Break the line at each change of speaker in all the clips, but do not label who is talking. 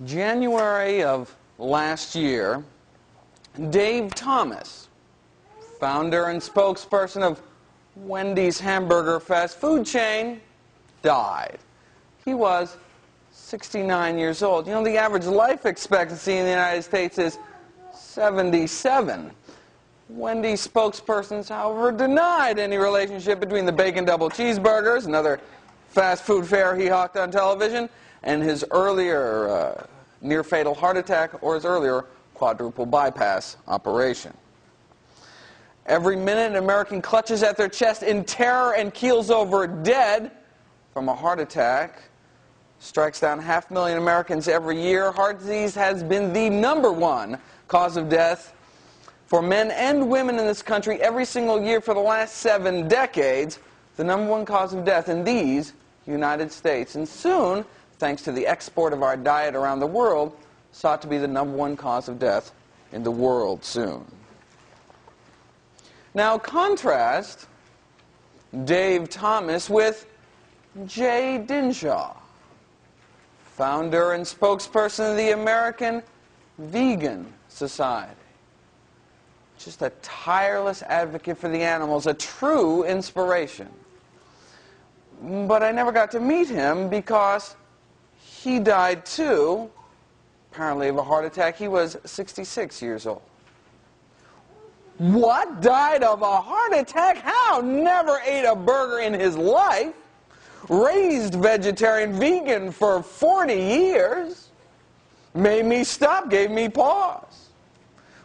January of last year, Dave Thomas, founder and spokesperson of Wendy's hamburger fast food chain, died. He was 69 years old. You know, the average life expectancy in the United States is 77. Wendy's spokespersons, however, denied any relationship between the bacon double cheeseburgers, another fast food fare he hawked on television, and his earlier near-fatal heart attack or his earlier quadruple bypass operation. Every minute, an American clutches at their chest in terror and keels over dead from a heart attack. Strikes down 500,000 Americans every year. Heart disease has been the #1 cause of death for men and women in this country every single year for the last 7 decades. The #1 cause of death in these United States. And soon, thanks to the export of our diet around the world, sought to be the #1 cause of death in the world soon. Now contrast Dave Thomas with Jay Dinshaw, founder and spokesperson of the American Vegan Society. Just a tireless advocate for the animals, a true inspiration. But I never got to meet him because he died too, apparently of a heart attack. He was 66 years old. What? Died of a heart attack? How? Never ate a burger in his life. Raised vegetarian vegan for 40 years. Made me stop, gave me pause.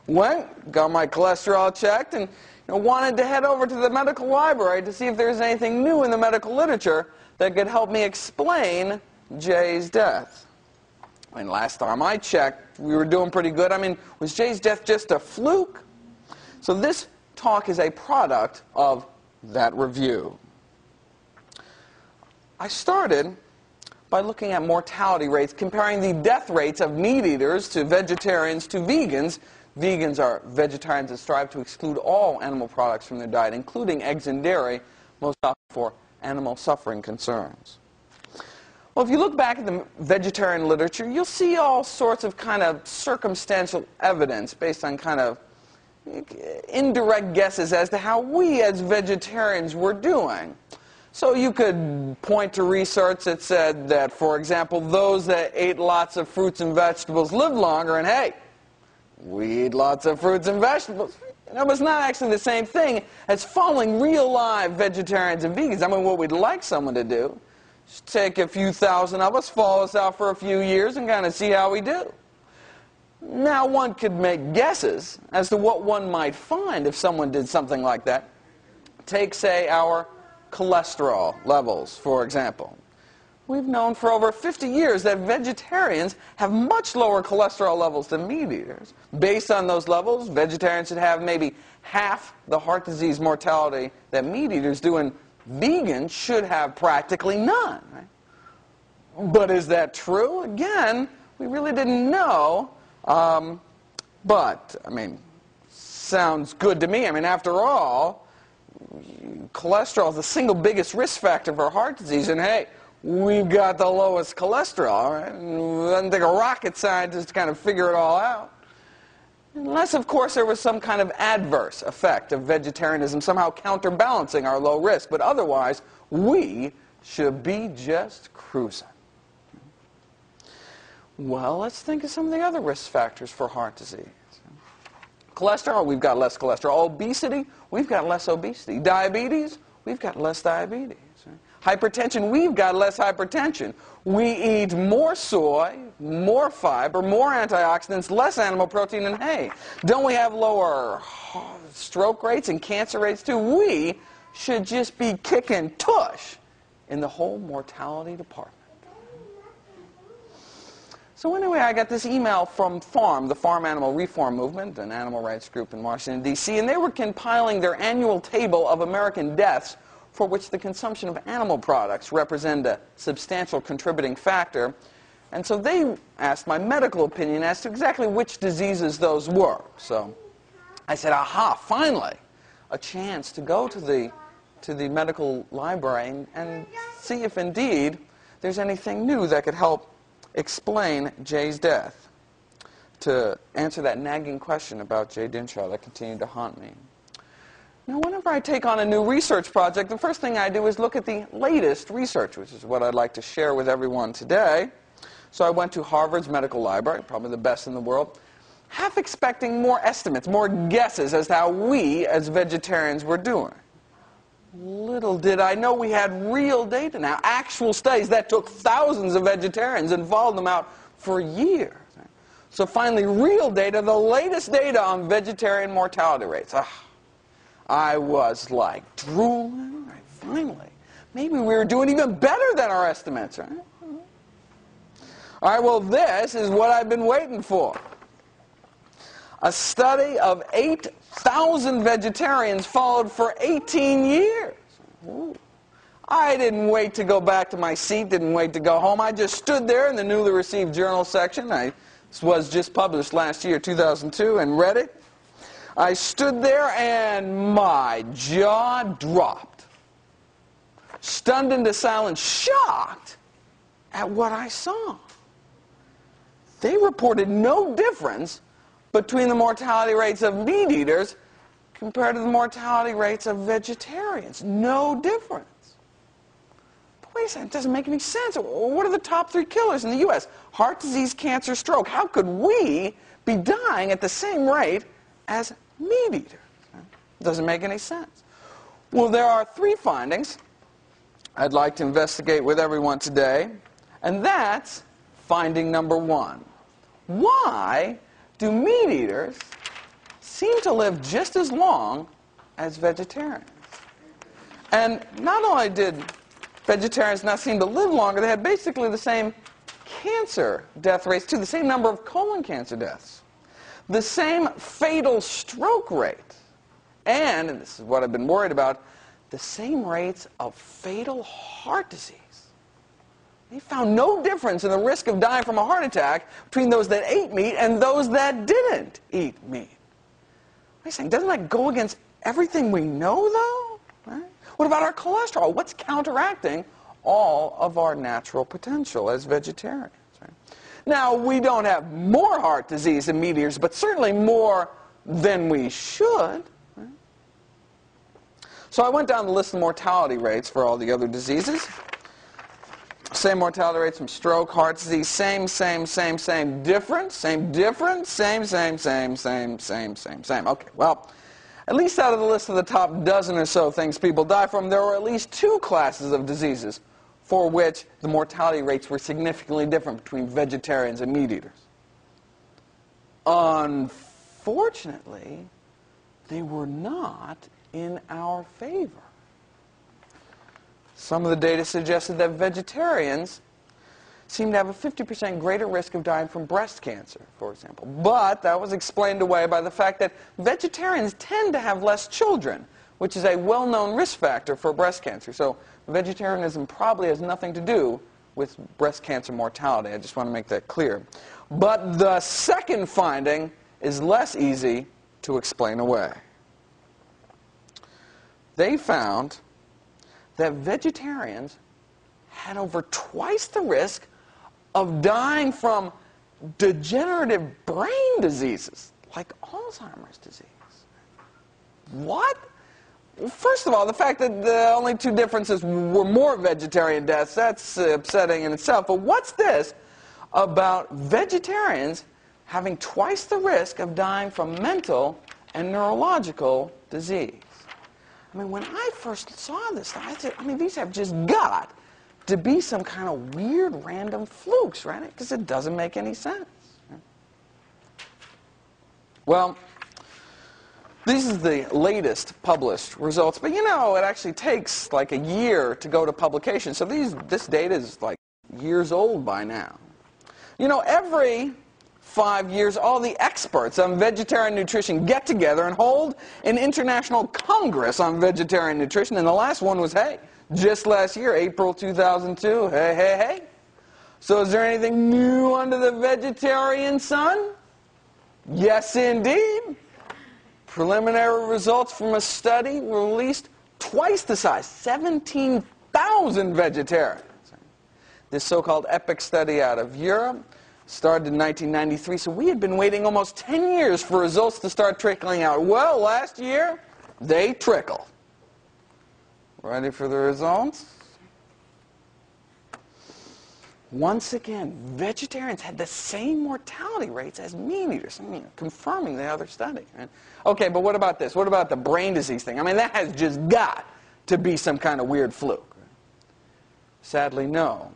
Went, got my cholesterol checked, and wanted to head over to the medical library to see if there's anything new in the medical literature that could help me explain Jay's death. I mean, last time I checked, we were doing pretty good. I mean, was Jay's death just a fluke? So this talk is a product of that review. I started by looking at mortality rates, comparing the death rates of meat eaters to vegetarians to vegans. Vegans are vegetarians that strive to exclude all animal products from their diet, including eggs and dairy, most often for animal suffering concerns. Well, if you look back at the vegetarian literature, you'll see all sorts of kind of circumstantial evidence based on kind of indirect guesses as to how we as vegetarians were doing. So you could point to research that said that, for example, those that ate lots of fruits and vegetables lived longer, and hey, we eat lots of fruits and vegetables. That was not actually the same thing as following real live vegetarians and vegans. I mean, what we'd like someone to do is take a few thousand of us, follow us out for a few years, and kind of see how we do. Now, one could make guesses as to what one might find if someone did something like that. Take, say, our cholesterol levels, for example. We've known for over 50 years that vegetarians have much lower cholesterol levels than meat eaters. Based on those levels, vegetarians should have maybe half the heart disease mortality that meat eaters do, and vegans should have practically none. Right? But is that true? Again, we really didn't know. But, I mean, sounds good to me. I mean, after all, cholesterol is the single biggest risk factor for heart disease, and hey, we've got the lowest cholesterol, right? It doesn't take a rocket scientist to kind of figure it all out. Unless, of course, there was some kind of adverse effect of vegetarianism somehow counterbalancing our low risk, but otherwise, we should be just cruising. Well, let's think of some of the other risk factors for heart disease. Cholesterol, we've got less cholesterol. Obesity, we've got less obesity. Diabetes, we've got less diabetes. Hypertension, we've got less hypertension. We eat more soy, more fiber, more antioxidants, less animal protein, and hey, don't we have lower stroke rates and cancer rates too? We should just be kicking tush in the whole mortality department. So anyway, I got this email from FARM, the Farm Animal Reform Movement, an animal rights group in Washington, D.C., and they were compiling their annual table of American deaths for which the consumption of animal products represent a substantial contributing factor. And so they asked my medical opinion as to exactly which diseases those were. So I said, aha, finally, a chance to go to the medical library and see if indeed there's anything new that could help explain Jay's death, to answer that nagging question about Jay Dinshaw that continued to haunt me. Now, whenever I take on a new research project, the first thing I do is look at the latest research, which is what I'd like to share with everyone today. So I went to Harvard's medical library, probably the best in the world, half expecting more estimates, more guesses as to how we as vegetarians were doing. Little did I know we had real data now, actual studies that took thousands of vegetarians and followed them out for years. So finally, real data, the latest data on vegetarian mortality rates. I was like drooling, right? Finally. Maybe we were doing even better than our estimates, right? All right, well, this is what I've been waiting for. A study of 8,000 vegetarians followed for 18 years. Ooh. I didn't wait to go back to my seat, didn't wait to go home. I just stood there in the newly received journal section. This was just published last year, 2002, and read it. I stood there and my jaw dropped. Stunned into silence, shocked at what I saw. They reported no difference between the mortality rates of meat eaters compared to the mortality rates of vegetarians. No difference. But wait a second, it doesn't make any sense. What are the top 3 killers in the U.S.? Heart disease, cancer, stroke. How could we be dying at the same rate as meat eaters? It doesn't make any sense. Well, there are 3 findings I'd like to investigate with everyone today, and that's finding number 1. Why do meat eaters seem to live just as long as vegetarians? And not only did vegetarians not seem to live longer, they had basically the same cancer death rates too, the same number of colon cancer deaths, the same fatal stroke rate, and this is what I've been worried about, the same rates of fatal heart disease. They found no difference in the risk of dying from a heart attack between those that ate meat and those that didn't eat meat. What are you saying? Doesn't that go against everything we know, though? Right? What about our cholesterol? What's counteracting all of our natural potential as vegetarians? Right? Now, we don't have more heart disease than meat eaters, but certainly more than we should. Right? So I went down the list of mortality rates for all the other diseases. Same mortality rates from stroke, heart disease, same difference, same. Okay, well, at least out of the list of the top dozen or so things people die from, there were at least 2 classes of diseases for which the mortality rates were significantly different between vegetarians and meat eaters. Unfortunately, they were not in our favor. Some of the data suggested that vegetarians seem to have a 50% greater risk of dying from breast cancer, for example. But that was explained away by the fact that vegetarians tend to have less children, which is a well-known risk factor for breast cancer. So vegetarianism probably has nothing to do with breast cancer mortality. I just want to make that clear. But the second finding is less easy to explain away. They found that vegetarians had over twice the risk of dying from degenerative brain diseases, like Alzheimer's disease. What? First of all, the fact that the only 2 differences were more vegetarian deaths, that's upsetting in itself. But what's this about vegetarians having twice the risk of dying from mental and neurological disease? I mean, when I first saw this, I said, these have just got to be some kind of weird random flukes, right? Because it doesn't make any sense. Well, this is the latest published results, but it actually takes like a year to go to publication. So this data is like years old by now. Every 5 years, all the experts on vegetarian nutrition get together and hold an international congress on vegetarian nutrition. And the last one was, just last year, April 2002. Hey. So is there anything new under the vegetarian sun? Yes, indeed. Preliminary results from a study released twice the size, 17,000 vegetarians. This so-called EPIC study out of Europe started in 1993, so we had been waiting almost 10 years for results to start trickling out. Well, last year, they trickled. Ready for the results? Once again, vegetarians had the same mortality rates as meat eaters, confirming the other study. Right? Okay, but what about this? What about the brain disease thing? I mean, that has just got to be some kind of weird fluke. Sadly, no.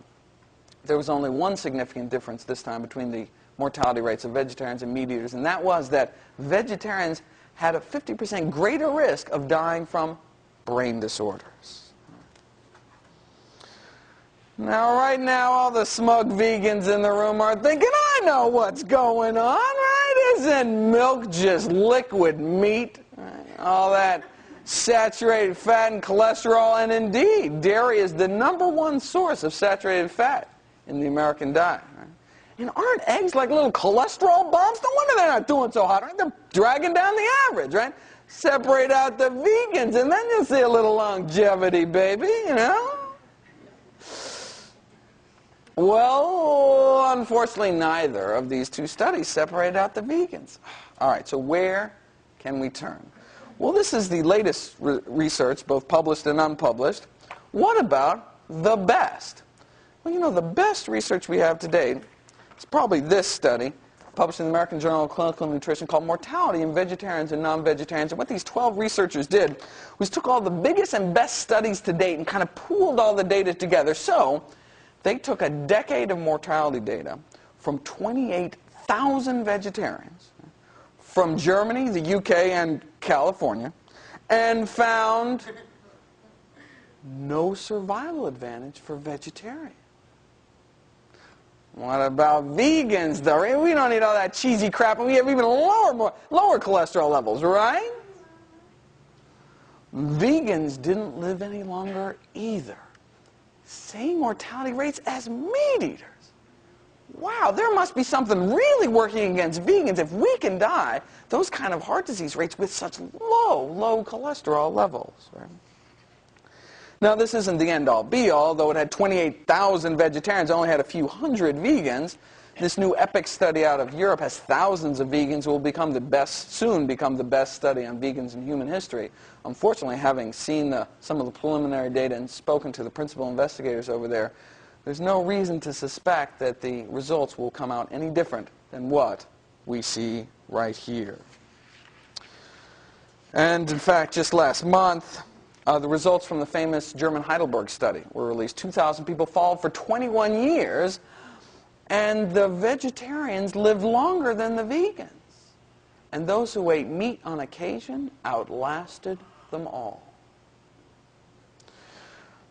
There was only one significant difference this time between the mortality rates of vegetarians and meat eaters, and that was that vegetarians had a 50% greater risk of dying from brain disorders. Now, right now, all the smug vegans in the room are thinking, I know what's going on, right? Isn't milk just liquid meat? Right? All that saturated fat and cholesterol, and indeed, dairy is the #1 source of saturated fat in the American diet. Right? And aren't eggs like little cholesterol bombs? No wonder they're not doing so hot. Right? They're dragging down the average, right? Separate out the vegans, and then you'll see a little longevity, baby, you know? Well, unfortunately, neither of these two studies separated out the vegans. All right, so where can we turn? Well, this is the latest research, both published and unpublished. What about the best? Well, you know, the best research we have to date is probably this study, published in the American Journal of Clinical Nutrition, called Mortality in Vegetarians and Non-Vegetarians. And what these 12 researchers did was took all the biggest and best studies to date and kind of pooled all the data together. So they took a decade of mortality data from 28,000 vegetarians from Germany, the UK, and California, and found no survival advantage for vegetarians. What about vegans, though? We don't eat all that cheesy crap, and we have even lower cholesterol levels, right? Vegans didn't live any longer either. Same mortality rates as meat eaters. Wow, there must be something really working against vegans if we can die those kind of heart disease rates with such low cholesterol levels. Right? Now, this isn't the end-all, be-all. Though it had 28,000 vegetarians, it only had a few hundred vegans. This new EPIC study out of Europe has thousands of vegans who will soon become the best study on vegans in human history. Unfortunately, having seen some of the preliminary data and spoken to the principal investigators over there, there's no reason to suspect that the results will come out any different than what we see right here. And in fact, just last month, the results from the famous German Heidelberg study were released. 2,000 people followed for 21 years, and the vegetarians lived longer than the vegans. And those who ate meat on occasion outlasted them all.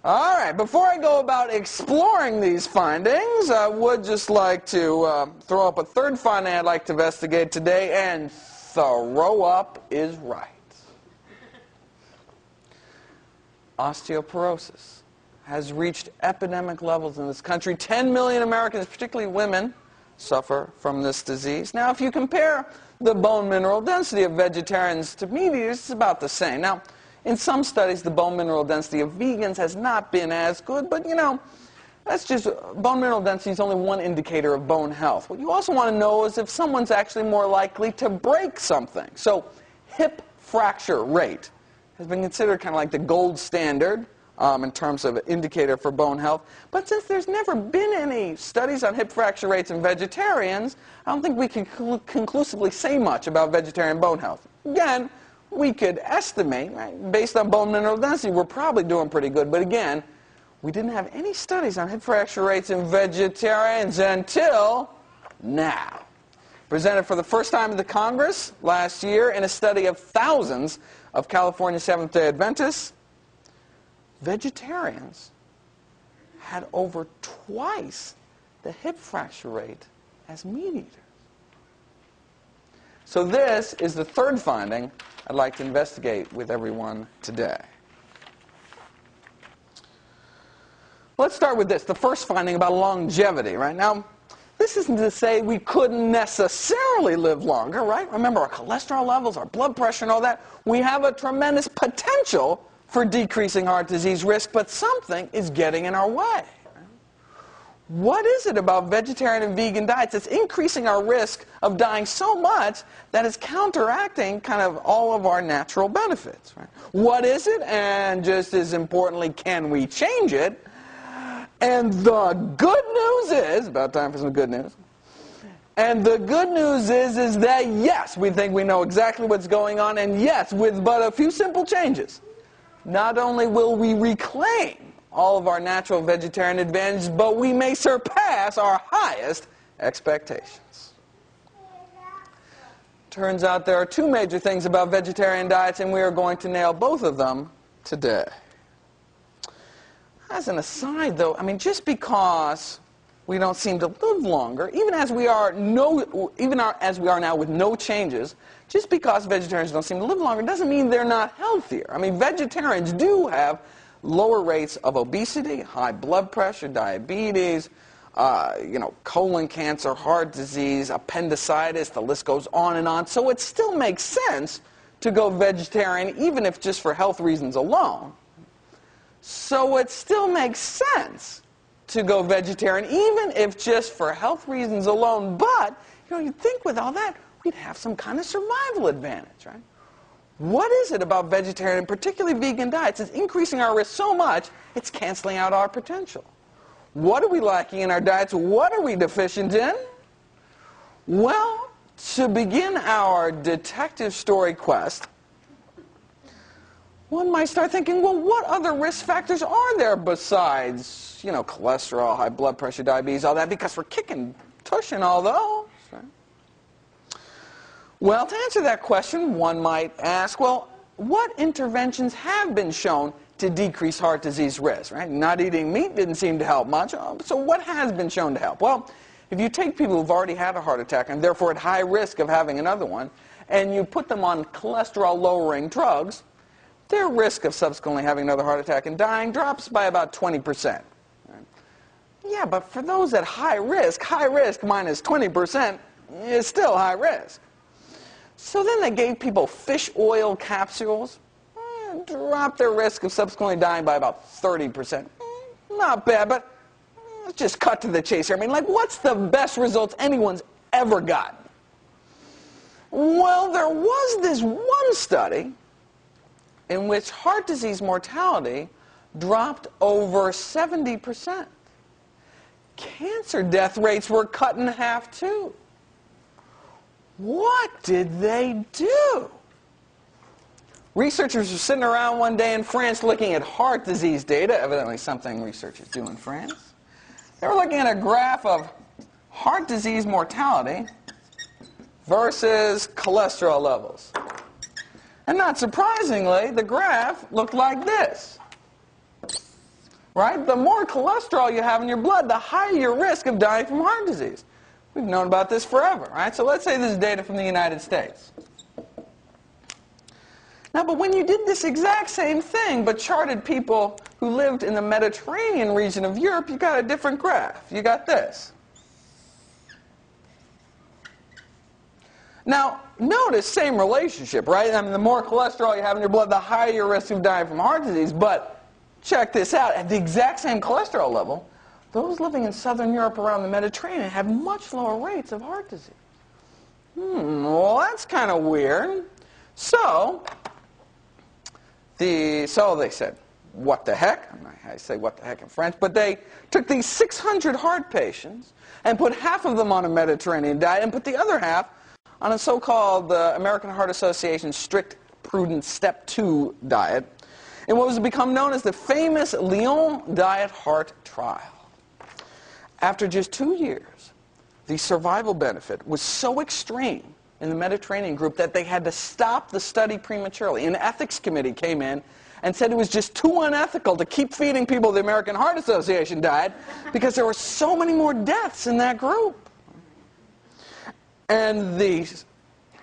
All right, before I go about exploring these findings, I would just like to throw up a third finding I'd like to investigate today, and throw up is right. Osteoporosis has reached epidemic levels in this country. 10 million Americans, particularly women, suffer from this disease. Now, if you compare the bone mineral density of vegetarians to meat eaters, it's about the same. Now, in some studies, the bone mineral density of vegans has not been as good, but, you know, bone mineral density is only one indicator of bone health. What you also want to know is if someone's actually more likely to break something. So, hip fracture rate has been considered kind of like the gold standard in terms of an indicator for bone health. But since there's never been any studies on hip fracture rates in vegetarians, I don't think we can conclusively say much about vegetarian bone health. Again, we could estimate, right, based on bone mineral density, we're probably doing pretty good. But again, we didn't have any studies on hip fracture rates in vegetarians until now. Presented for the first time to the Congress last year in a study of thousands of California Seventh-day Adventists, vegetarians had over twice the hip fracture rate as meat eaters. So this is the third finding I'd like to investigate with everyone today. Let's start with this, the first finding about longevity, right? Now, this isn't to say we couldn't necessarily live longer, right? Remember our cholesterol levels, our blood pressure and all that. We have a tremendous potential for decreasing heart disease risk, but something is getting in our way. What is it about vegetarian and vegan diets that's increasing our risk of dying so much that it's counteracting kind of all of our natural benefits? Right? What is it? And just as importantly, can we change it? And the good news is, about time for some good news, and the good news is that yes, we think we know exactly what's going on, and yes, with but a few simple changes, not only will we reclaim all of our natural vegetarian advantages, but we may surpass our highest expectations. Turns out there are two major things about vegetarian diets, and we are going to nail both of them today. As an aside, though, I mean, just because we don't seem to live longer, even as we are now with no changes, just because vegetarians don't seem to live longer doesn't mean they're not healthier. I mean, vegetarians do have lower rates of obesity, high blood pressure, diabetes, colon cancer, heart disease, appendicitis, the list goes on and on. So it still makes sense to go vegetarian, even if just for health reasons alone. So it still makes sense to go vegetarian, even if just for health reasons alone. But, you'd think with all that, we'd have some kind of survival advantage, right? What is it about vegetarian, and particularly vegan diets, that's increasing our risk so much, it's canceling out our potential? What are we lacking in our diets? What are we deficient in? Well, to begin our detective story quest, one might start thinking, well, what other risk factors are there besides, cholesterol, high blood pressure, diabetes, all that, because we're kicking tush in all those, right? Well, to answer that question, one might ask, well, what interventions have been shown to decrease heart disease risk, right? Not eating meat didn't seem to help much. So what has been shown to help? Well, if you take people who've already had a heart attack and therefore at high risk of having another one, and you put them on cholesterol-lowering drugs, their risk of subsequently having another heart attack and dying drops by about 20%. Right? Yeah, but for those at high risk minus 20% is still high risk. So then they gave people fish oil capsules, dropped their risk of subsequently dying by about 30%. Not bad, but let's just cut to the chase here. I mean, what's the best results anyone's ever gotten? Well, there was this one study in which heart disease mortality dropped over 70%. Cancer death rates were cut in half, too. What did they do? Researchers were sitting around one day in France looking at heart disease data, evidently something researchers do in France. They were looking at a graph of heart disease mortality versus cholesterol levels. And not surprisingly, the graph looked like this. Right? The more cholesterol you have in your blood, the higher your risk of dying from heart disease. We've known about this forever, right? So let's say this is data from the United States. Now, but when you did this exact same thing, but charted people who lived in the Mediterranean region of Europe, you got a different graph. You got this. Now, notice, same relationship, right? I mean, the more cholesterol you have in your blood, the higher your risk of dying from heart disease. But check this out. At the exact same cholesterol level, those living in southern Europe around the Mediterranean have much lower rates of heart disease. Well, that's kind of weird. So they said, what the heck? I say what the heck in French, but they took these 600 heart patients and put half of them on a Mediterranean diet and put the other half on a so-called American Heart Association strict prudent step 2 diet in what was become known as the famous Lyon diet heart trial. After just 2 years, the survival benefit was so extreme in the Mediterranean group that they had to stop the study prematurely. An ethics committee came in and said it was just too unethical to keep feeding people the American Heart Association diet because there were so many more deaths in that group. And the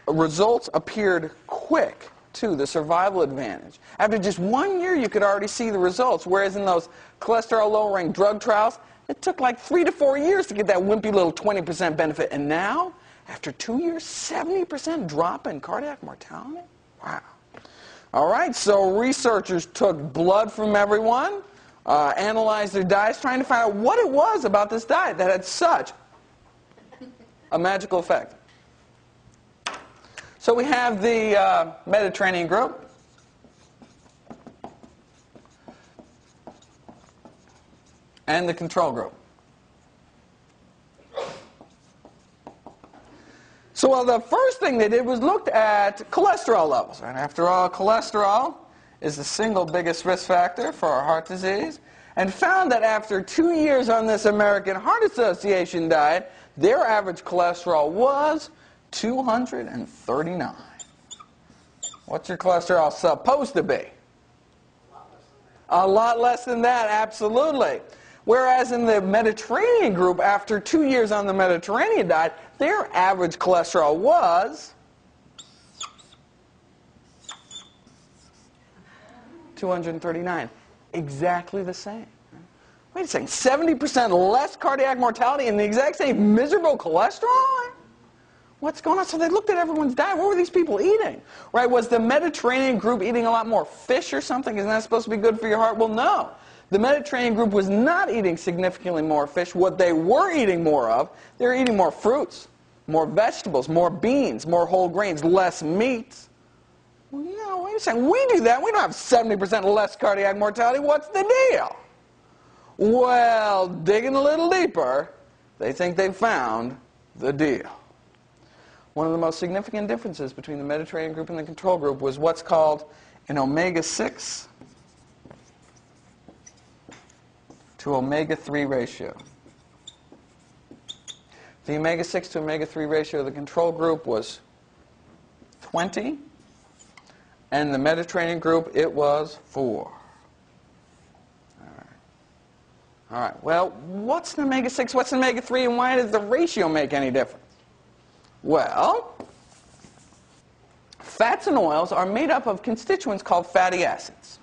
results appeared quick, too, the survival advantage. After just 1 year, you could already see the results, whereas in those cholesterol-lowering drug trials, it took like 3 to 4 years to get that wimpy little 20% benefit. And now, after 2 years, 70% drop in cardiac mortality? Wow. All right, so researchers took blood from everyone, analyzed their diets, trying to find out what it was about this diet that had such a magical effect. So we have the Mediterranean group. And the control group. So, well, the first thing they did was looked at cholesterol levels. And after all, cholesterol is the single biggest risk factor for heart disease, and found that after 2 years on this American Heart Association diet, their average cholesterol was 239. What's your cholesterol supposed to be? A lot less than that, absolutely. Whereas in the Mediterranean group, after 2 years on the Mediterranean diet, their average cholesterol was 239. Exactly the same. Wait a second, 70% less cardiac mortality and the exact same miserable cholesterol? What's going on? So they looked at everyone's diet. What were these people eating? Right? Was the Mediterranean group eating a lot more fish or something? Isn't that supposed to be good for your heart? Well, no. The Mediterranean group was not eating significantly more fish. What they were eating more of, they were eating more fruits, more vegetables, more beans, more whole grains, less meat. Well, yeah, wait a second. We do that. We don't have 70% less cardiac mortality. What's the deal? Well, digging a little deeper, they think they've found the deal. One of the most significant differences between the Mediterranean group and the control group was what's called an omega-6 to omega-3 ratio. The omega-6 to omega-3 ratio of the control group was 20, and the Mediterranean group, it was 4. All right, well, what's an omega-6, what's an omega-3, and why does the ratio make any difference? Well, fats and oils are made up of constituents called fatty acids.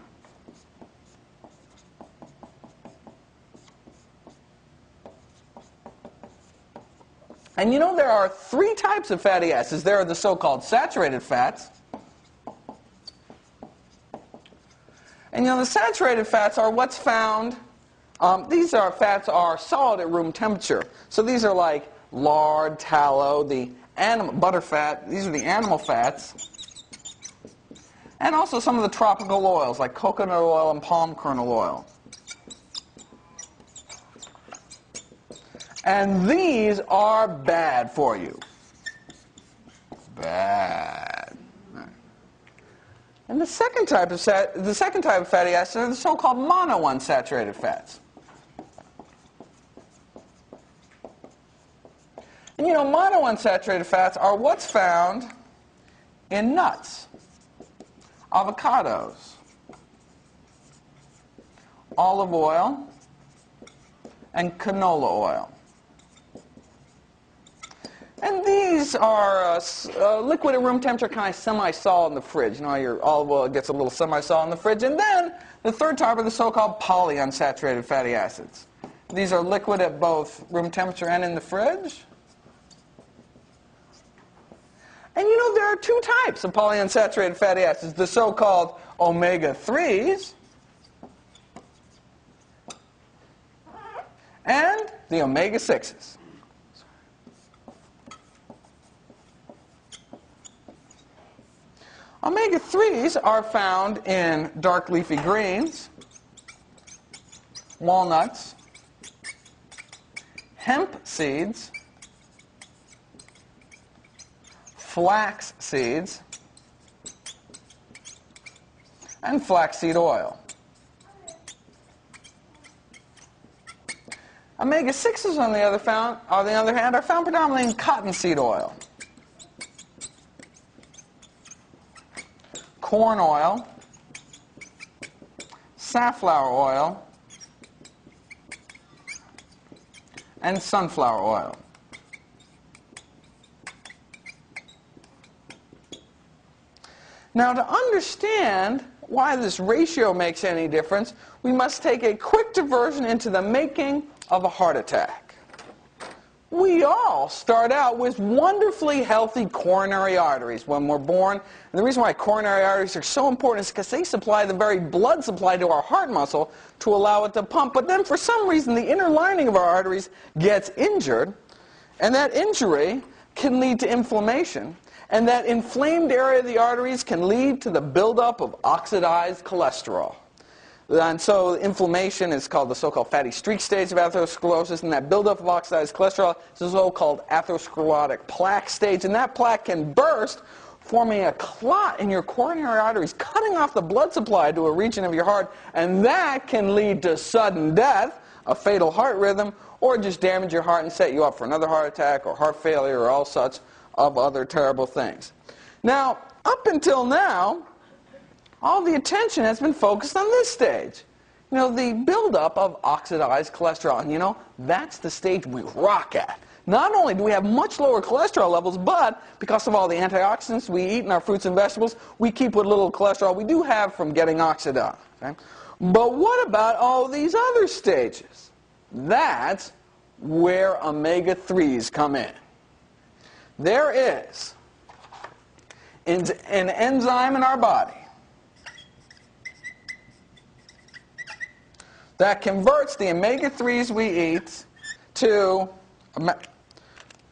And you know there are 3 types of fatty acids. There are the so-called saturated fats. And you know the saturated fats are what's found, these fats are solid at room temperature. So these are like lard, tallow, the butter fat, these are the animal fats. And also some of the tropical oils like coconut oil and palm kernel oil. And these are bad for you. Bad. And the second type of fatty acids are the so-called monounsaturated fats. And you know, monounsaturated fats are what's found in nuts, avocados, olive oil, and canola oil. And these are liquid at room temperature, kind of semi-solid in the fridge. You know, your olive oil gets a little semi-solid in the fridge. And then the third type are the so-called polyunsaturated fatty acids. These are liquid at both room temperature and in the fridge. And you know, there are 2 types of polyunsaturated fatty acids, the so-called omega-3s and the omega-6s. Omega-3s are found in dark leafy greens, walnuts, hemp seeds, flax seeds, and flaxseed oil. Omega-6s, on the other hand, are found predominantly in cottonseed oil, corn oil, safflower oil, and sunflower oil. Now, to understand why this ratio makes any difference, we must take a quick diversion into the making of a heart attack. we all start out with wonderfully healthy coronary arteries when we're born. And the reason why coronary arteries are so important is because they supply the very blood supply to our heart muscle to allow it to pump. But then for some reason the inner lining of our arteries gets injured, and that injury can lead to inflammation. And that inflamed area of the arteries can lead to the buildup of oxidized cholesterol. And so inflammation is called the so-called fatty streak stage of atherosclerosis, and that buildup of oxidized cholesterol is the so-called atherosclerotic plaque stage, and that plaque can burst, forming a clot in your coronary arteries, cutting off the blood supply to a region of your heart, and that can lead to sudden death, a fatal heart rhythm, or just damage your heart and set you up for another heart attack or heart failure or all such of other terrible things. Now, up until now, all the attention has been focused on this stage. You know, the buildup of oxidized cholesterol. And you know, that's the stage we rock at. Not only do we have much lower cholesterol levels, but because of all the antioxidants we eat in our fruits and vegetables, we keep what little cholesterol we do have from getting oxidized. Okay? But what about all these other stages? That's where omega-3s come in. There is an enzyme in our body that converts the omega-3s we eat to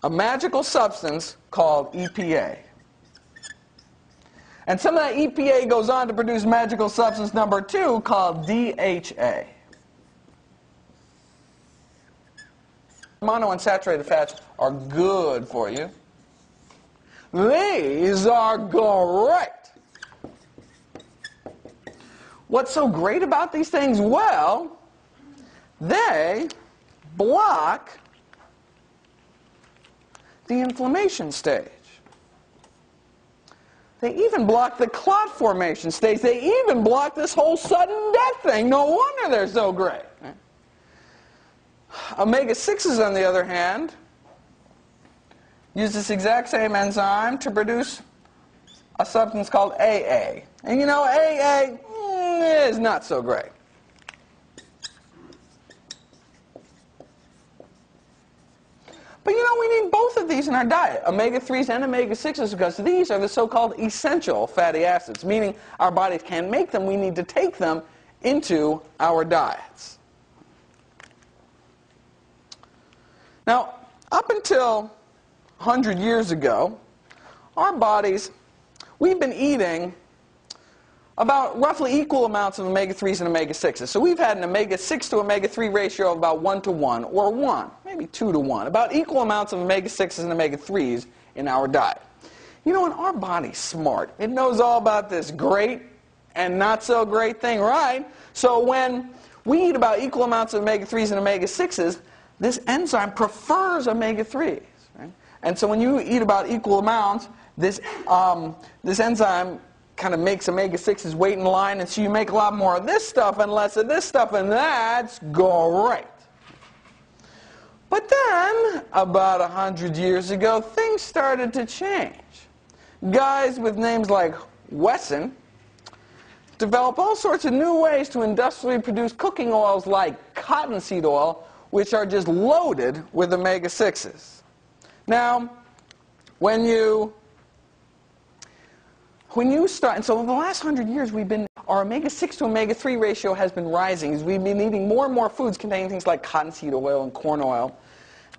a magical substance called EPA. And some of that EPA goes on to produce magical substance number 2 called DHA. Monounsaturated fats are good for you. These are great. What's so great about these things? Well, they block the inflammation stage. They even block the clot formation stage. They even block this whole sudden death thing. No wonder they're so great. Omega-6s, on the other hand, use this exact same enzyme to produce a substance called AA. And you know, AA is not so great. But you know, we need both of these in our diet, omega-3s and omega-6s, because these are the so-called essential fatty acids, meaning our bodies can't make them, we need to take them into our diets. Now, up until 100 years ago, our bodies, we've been eating about roughly equal amounts of omega-3s and omega-6s. So we've had an omega-6 to omega-3 ratio of about 1 to 1, or 1, maybe 2 to 1, about equal amounts of omega-6s and omega-3s in our diet. You know, and our body's smart. It knows all about this great and not so great thing, right? So when we eat about equal amounts of omega-3s and omega-6s, this enzyme prefers omega-3s. Right? And so when you eat about equal amounts, this enzyme kind of makes omega-6s wait in line, and so you make a lot more of this stuff and less of this stuff, and that's great. But then, about 100 years ago, things started to change. Guys with names like Wesson developed all sorts of new ways to industrially produce cooking oils like cottonseed oil, which are just loaded with omega-6s. Now, when you start, and so over the last 100 years, our omega-6 to omega-3 ratio has been rising. We've been eating more and more foods containing things like cottonseed oil and corn oil.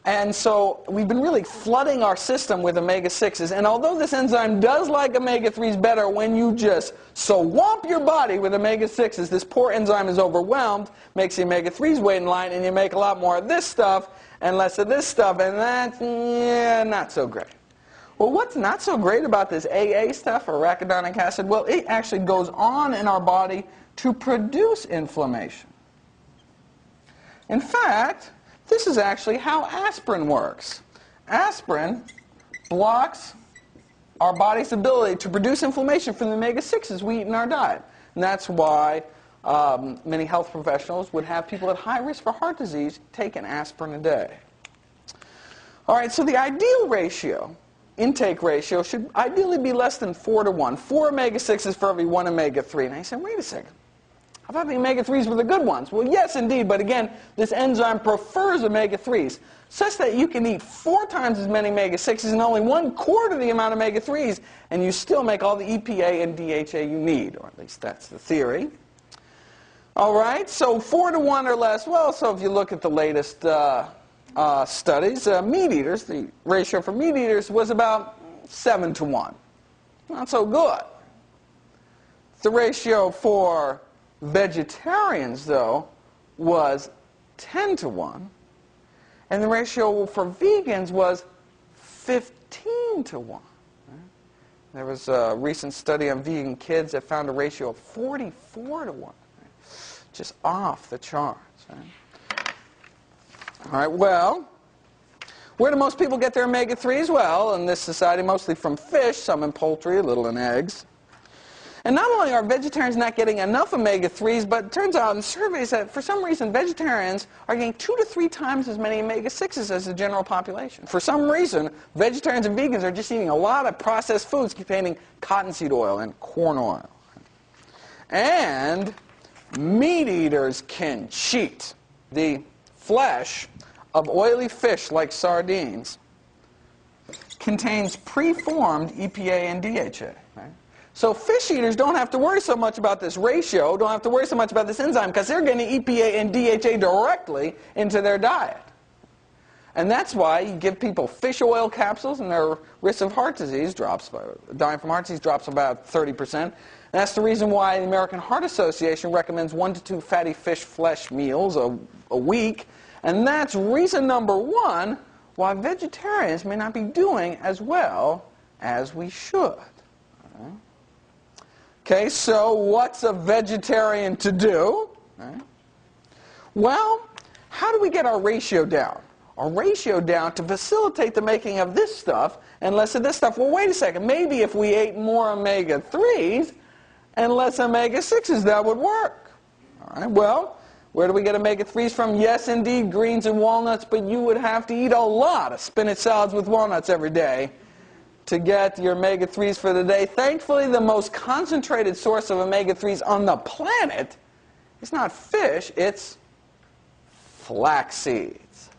And so we've been really flooding our system with omega-6s. And although this enzyme does like omega-3s better, when you just swamp your body with omega-6s, this poor enzyme is overwhelmed, makes the omega-3s wait in line, and you make a lot more of this stuff and less of this stuff, and that's, not so great. Well, what's not so great about this AA stuff, or arachidonic acid? Well, it actually goes on in our body to produce inflammation. In fact, this is actually how aspirin works. Aspirin blocks our body's ability to produce inflammation from the omega-6s we eat in our diet. And that's why many health professionals would have people at high risk for heart disease take an aspirin a day. All right, so the ideal ratio, intake ratio, should ideally be less than 4 to 1. 4 omega-6s for every 1 omega-3. And I said, wait a second. I thought the omega-3s were the good ones. Well, yes, indeed, but again, this enzyme prefers omega-3s, such that you can eat 4 times as many omega-6s and only 1/4 the amount of omega-3s, and you still make all the EPA and DHA you need, or at least that's the theory. All right, so 4 to 1 or less. Well, so if you look at the latest studies, meat eaters, the ratio for meat eaters was about 7 to 1. Not so good. The ratio for vegetarians, though, was 10 to 1. And the ratio for vegans was 15 to 1. There was a recent study on vegan kids that found a ratio of 44 to 1. Just off the charts. All right, well, where do most people get their omega-3s? Well, in this society, mostly from fish, some in poultry, a little in eggs. And not only are vegetarians not getting enough omega-3s, but it turns out in surveys that for some reason vegetarians are getting 2 to 3 times as many omega-6s as the general population. For some reason, vegetarians and vegans are just eating a lot of processed foods containing cottonseed oil and corn oil. And meat eaters can cheat. The flesh of oily fish like sardines contains preformed EPA and DHA. Right? So fish eaters don't have to worry so much about this ratio, don't have to worry so much about this enzyme, because they're getting EPA and DHA directly into their diet. And that's why you give people fish oil capsules and their risk of heart disease drops, dying from heart disease drops about 30%. And that's the reason why the American Heart Association recommends 1 to 2 fatty fish flesh meals a week. And that's reason number 1 why vegetarians may not be doing as well as we should. Okay, so what's a vegetarian to do? Well, how do we get our ratio down? Our ratio down to facilitate the making of this stuff and less of this stuff. Well, wait a second. Maybe if we ate more omega-3s and less omega-6s, that would work. All right, well, where do we get omega-3s from? Yes, indeed, greens and walnuts, but you would have to eat a lot of spinach salads with walnuts every day to get your omega-3s for the day. Thankfully, the most concentrated source of omega-3s on the planet is not fish, it's flax seeds.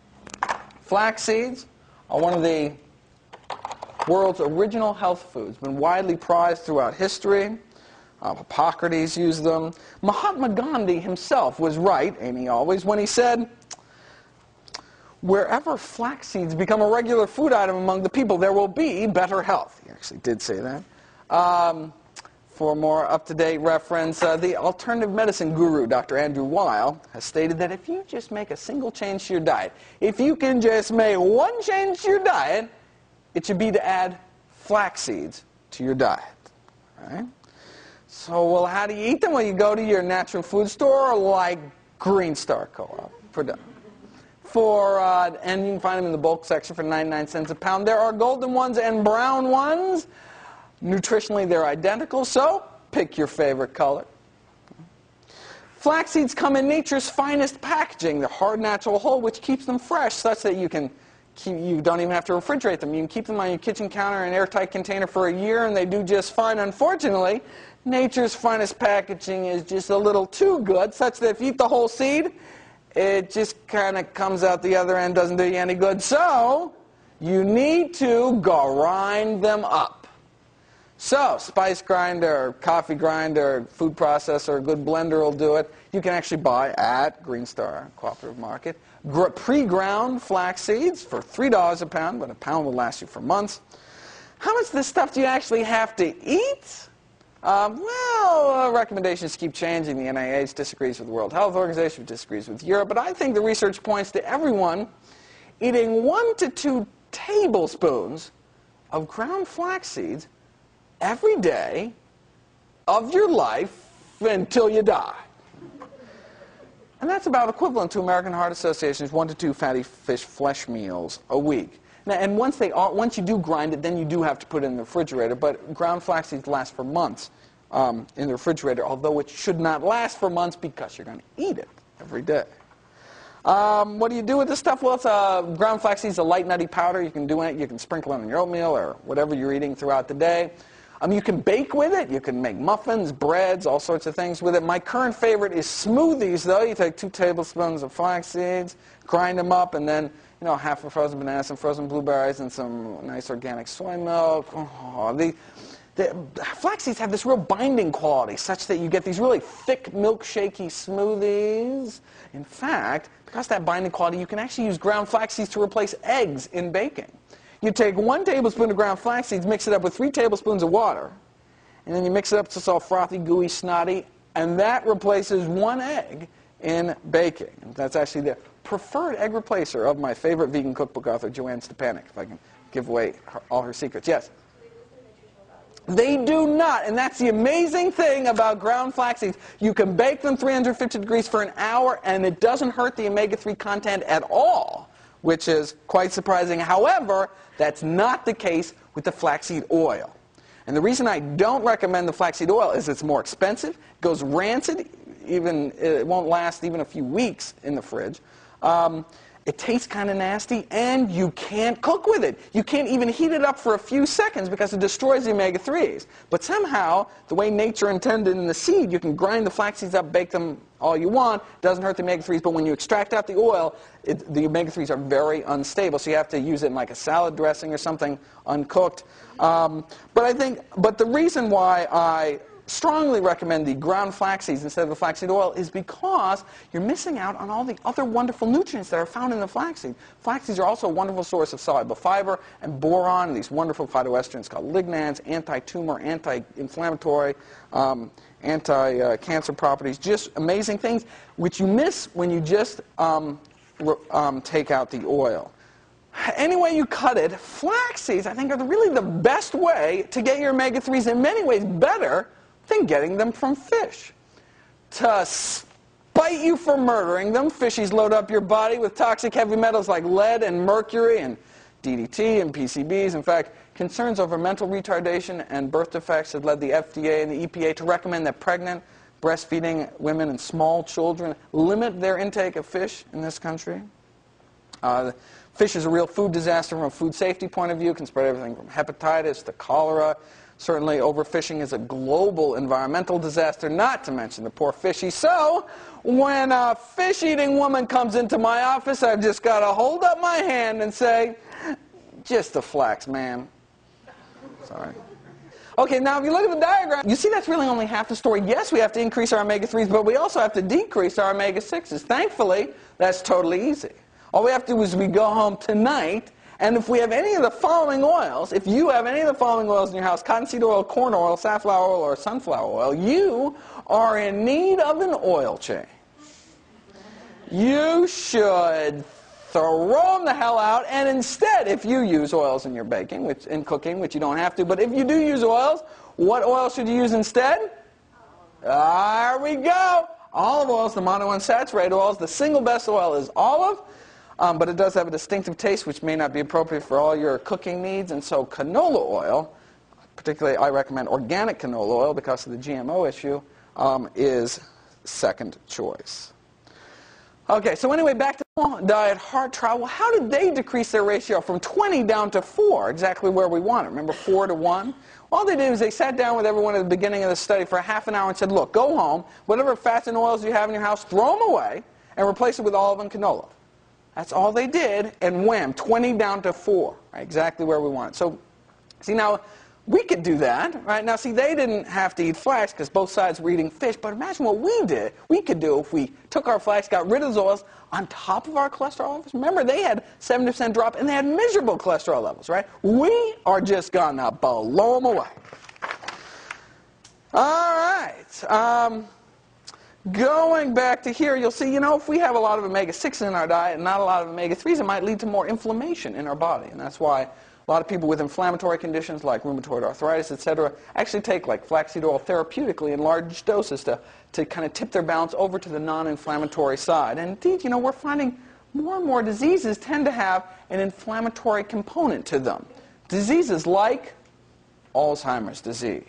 Flax seeds are one of the world's original health foods, been widely prized throughout history. Hippocrates used them. Mahatma Gandhi himself was right, ain't he always, when he said, wherever flax seeds become a regular food item among the people, there will be better health. He actually did say that. For more up-to-date reference, the alternative medicine guru, Dr. Andrew Weil, has stated that if you just make a single change to your diet, if you can just make one change to your diet, it should be to add flax seeds to your diet. All right? So, well, how do you eat them? Well, you go to your natural food store like Green Star Co-op. And you can find them in the bulk section for 99 cents a pound. There are golden ones and brown ones. Nutritionally, they're identical, so pick your favorite color. Flax seeds come in nature's finest packaging. They're hard, natural, whole, which keeps them fresh, such that you don't even have to refrigerate them. You can keep them on your kitchen counter in an airtight container for a year, and they do just fine. Unfortunately, nature's finest packaging is just a little too good, such that if you eat the whole seed, it just kind of comes out the other end, doesn't do you any good. So, you need to grind them up. So, spice grinder, coffee grinder, food processor, a good blender will do it. You can actually buy at Green Star Cooperative Market pre-ground flax seeds for $3 a pound, but a pound will last you for months. How much of this stuff do you actually have to eat? Recommendations keep changing. The NIH disagrees with the World Health Organization, disagrees with Europe, but I think the research points to everyone eating 1 to 2 tablespoons of ground flax seeds every day of your life until you die. And that's about equivalent to American Heart Association's 1 to 2 fatty fish flesh meals a week. Now, and once you do grind it, then you do have to put it in the refrigerator, but ground flax seeds last for months in the refrigerator, although it should not last for months because you're going to eat it every day. What do you do with this stuff? Well, it's ground flax seeds, a light nutty powder. You can do it. You can sprinkle it on your oatmeal or whatever you're eating throughout the day. You can bake with it. You can make muffins, breads, all sorts of things with it. My current favorite is smoothies, though. You take 2 tablespoons of flax seeds, grind them up, and then half a frozen banana, some frozen blueberries, and some nice organic soy milk. Oh, the flax seeds have this real binding quality such that you get these really thick, milkshakey smoothies. In fact, because of that binding quality, you can actually use ground flax seeds to replace eggs in baking. You take 1 tablespoon of ground flax seeds, mix it up with 3 tablespoons of water, and then you mix it up to it's all frothy, gooey, snotty, and that replaces 1 egg in baking. And that's actually the preferred egg replacer of my favorite vegan cookbook author, Joanne Stepanek, if I can give away all her secrets. Yes? They do not, and that's the amazing thing about ground flax seeds. You can bake them 350 degrees for an hour, and it doesn't hurt the omega-3 content at all, which is quite surprising. However, that's not the case with the flaxseed oil. And the reason I don't recommend the flaxseed oil is it's more expensive, it goes rancid, it won't last even a few weeks in the fridge. It tastes kind of nasty, and you can't cook with it. You can't even heat it up for a few seconds because it destroys the omega-3s. But somehow, the way nature intended in the seed, you can grind the flax seeds up, bake them all you want. It doesn't hurt the omega-3s, but when you extract out the oil, the omega-3s are very unstable, so you have to use it in like a salad dressing or something uncooked. But the reason why I strongly recommend the ground flax seeds instead of the flaxseed oil is because you're missing out on all the other wonderful nutrients that are found in the flaxseed. Flax seeds are also a wonderful source of soluble fiber and boron, and these wonderful phytoestrogens called lignans, anti-tumor, anti-inflammatory, anti-cancer properties, just amazing things which you miss when you just take out the oil. Any way you cut it, flax seeds, I think, are really the best way to get your omega-3s, in many ways better than getting them from fish. To spite you for murdering them, fishies load up your body with toxic heavy metals like lead and mercury and DDT and PCBs. In fact, concerns over mental retardation and birth defects had led the FDA and the EPA to recommend that pregnant, breastfeeding women and small children limit their intake of fish in this country. Fish is a real food disaster from a food safety point of view. It can spread everything from hepatitis to cholera. Certainly, overfishing is a global environmental disaster, not to mention the poor fishies. So, when a fish-eating woman comes into my office, I've just got to hold up my hand and say, just the flax, ma'am. Sorry. Okay, now if you look at the diagram, you see that's really only half the story. Yes, we have to increase our omega-3s, but we also have to decrease our omega-6s. Thankfully, that's totally easy. All we have to do is we go home tonight, and if we have any of the following oils, if you have any of the following oils in your house, cottonseed oil, corn oil, safflower oil, or sunflower oil, you are in need of an oil change. You should throw them the hell out, and instead, if you use oils in your baking, in cooking, which you don't have to, but if you do use oils, what oil should you use instead? There we go. Olive oils, the monounsaturated oils. The single best oil is olive. But it does have a distinctive taste which may not be appropriate for all your cooking needs, and so canola oil, particularly I recommend organic canola oil because of the GMO issue, is second choice. Okay, so anyway, back to diet heart trial. Well, how did they decrease their ratio from 20 down to 4, exactly where we want it? Remember 4 to 1? All they did was they sat down with everyone at the beginning of the study for a half an hour and said, look, go home, whatever fats and oils you have in your house, throw them away and replace it with olive and canola. That's all they did, and wham, 20 down to 4, right, exactly where we want it. So, see, now, we could do that, right? Now, see, they didn't have to eat flax because both sides were eating fish, but imagine what we could do if we took our flax, got rid of those oils on top of our cholesterol levels. Remember, they had 70% drop, and they had miserable cholesterol levels, right? We are just going to blow them away. All right. Going back to here, you'll see, if we have a lot of omega-6 in our diet and not a lot of omega-3s, it might lead to more inflammation in our body. And that's why a lot of people with inflammatory conditions like rheumatoid arthritis, etc., actually take like flaxseed oil therapeutically in large doses to kind of tip their balance over to the non-inflammatory side. And indeed, we're finding more and more diseases tend to have an inflammatory component to them. Diseases like Alzheimer's disease.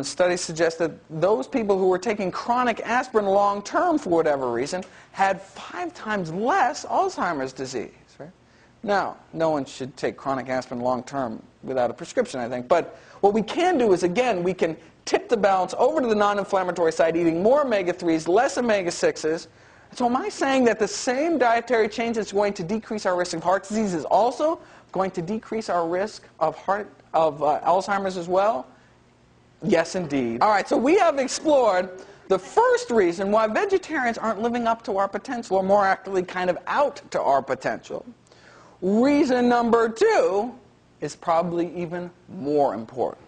Studies suggest that those people who were taking chronic aspirin long-term for whatever reason had 5 times less Alzheimer's disease. Right? Now, no one should take chronic aspirin long-term without a prescription, I think. But what we can do is, again, we can tip the balance over to the non-inflammatory side, eating more omega-3s, less omega-6s. So am I saying that the same dietary change that's going to decrease our risk of heart disease is also going to decrease our risk of Alzheimer's as well? Yes, indeed. All right, so we have explored the first reason why vegetarians aren't living up to our potential, or more accurately, kind of out to our potential. Reason number 2 is probably even more important.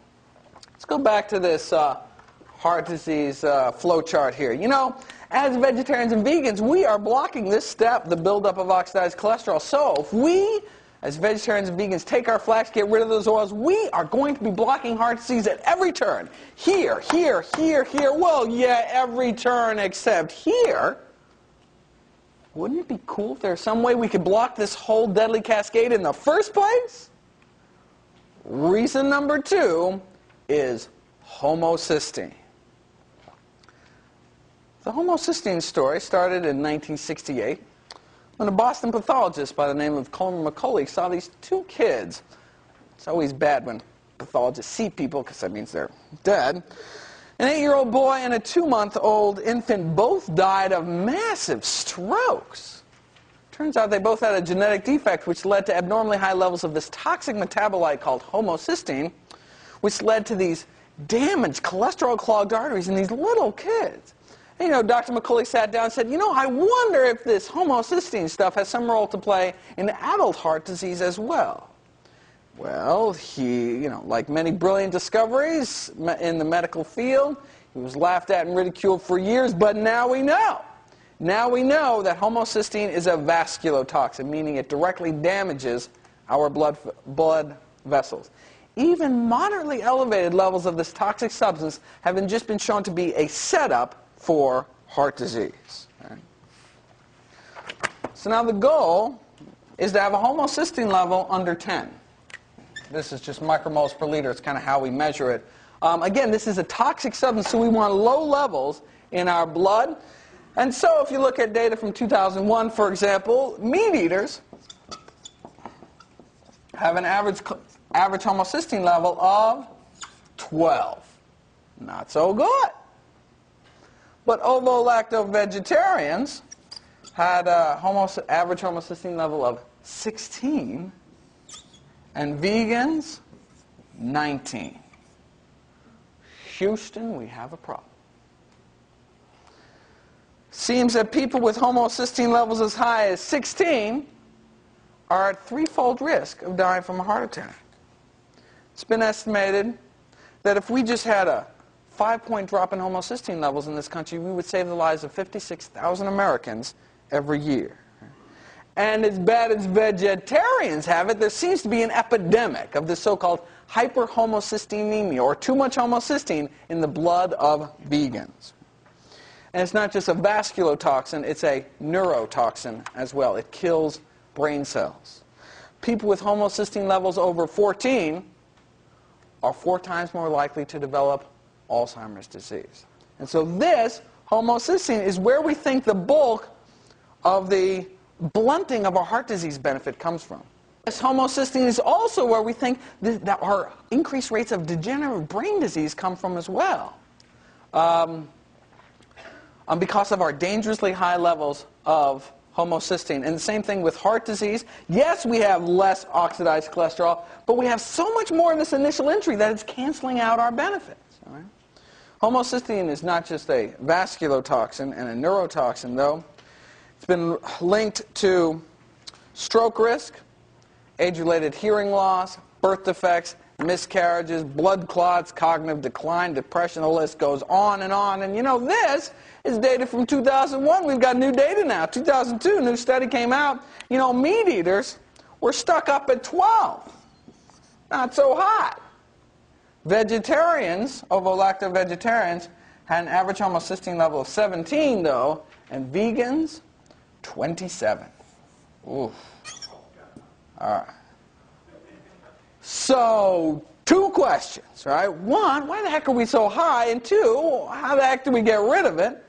Let's go back to this heart disease flow chart here. You know, as vegetarians and vegans, we are blocking this step, the buildup of oxidized cholesterol. So if we, as vegetarians and vegans, take our flax, get rid of those oils, we are going to be blocking heart disease at every turn. Here, here, here, here. Well, yeah, every turn except here. Wouldn't it be cool if there's some way we could block this whole deadly cascade in the first place? Reason number 2 is homocysteine. The homocysteine story started in 1968 when a Boston pathologist by the name of Coleman McCauley saw these 2 kids. It's always bad when pathologists see people because that means they're dead. An 8-year-old boy and a 2-month-old infant both died of massive strokes. Turns out they both had a genetic defect which led to abnormally high levels of this toxic metabolite called homocysteine, which led to these damaged cholesterol-clogged arteries in these little kids. And, you know, Dr. McCauley sat down and said, you know, I wonder if this homocysteine stuff has some role to play in adult heart disease as well. Well, he, you know, like many brilliant discoveries in the medical field, he was laughed at and ridiculed for years, but now we know. Now we know that homocysteine is a vasculotoxin, meaning it directly damages our blood vessels. Even moderately elevated levels of this toxic substance have just been shown to be a setup for heart disease. Right? So now the goal is to have a homocysteine level under 10. This is just micromoles per liter. It's kind of how we measure it. Again, this is a toxic substance, so we want low levels in our blood. And so if you look at data from 2001, for example, meat eaters have an average homocysteine level of 12. Not so good. But ovo-lacto-vegetarians had an average homocysteine level of 16. And vegans, 19. Houston, we have a problem. Seems that people with homocysteine levels as high as 16 are at 3-fold risk of dying from a heart attack. It's been estimated that if we just had a 5-point drop in homocysteine levels in this country, we would save the lives of 56,000 Americans every year. And as bad as vegetarians have it, there seems to be an epidemic of this so-called hyperhomocysteinemia, or too much homocysteine in the blood of vegans. And it's not just a vasculotoxin, it's a neurotoxin as well. It kills brain cells. People with homocysteine levels over 14 are 4 times more likely to develop Alzheimer's disease. And so this homocysteine is where we think the bulk of the blunting of our heart disease benefit comes from. This homocysteine is also where we think that our increased rates of degenerative brain disease come from as well. Because of our dangerously high levels of homocysteine. And the same thing with heart disease. Yes, we have less oxidized cholesterol, but we have so much more in this initial entry that it's canceling out our benefits. All right? Homocysteine is not just a vasculotoxin and a neurotoxin, though. It's been linked to stroke risk, age-related hearing loss, birth defects, miscarriages, blood clots, cognitive decline, depression, the list goes on. And you know, this is data from 2001. We've got new data now. 2002, a new study came out. You know, meat eaters were stuck up at 12. Not so hot. Vegetarians, ovo-lacto-vegetarians, had an average homocysteine level of 17, though, and vegans, 27. Oof. All right. So, 2 questions, right? 1, why the heck are we so high? And 2, how the heck do we get rid of it?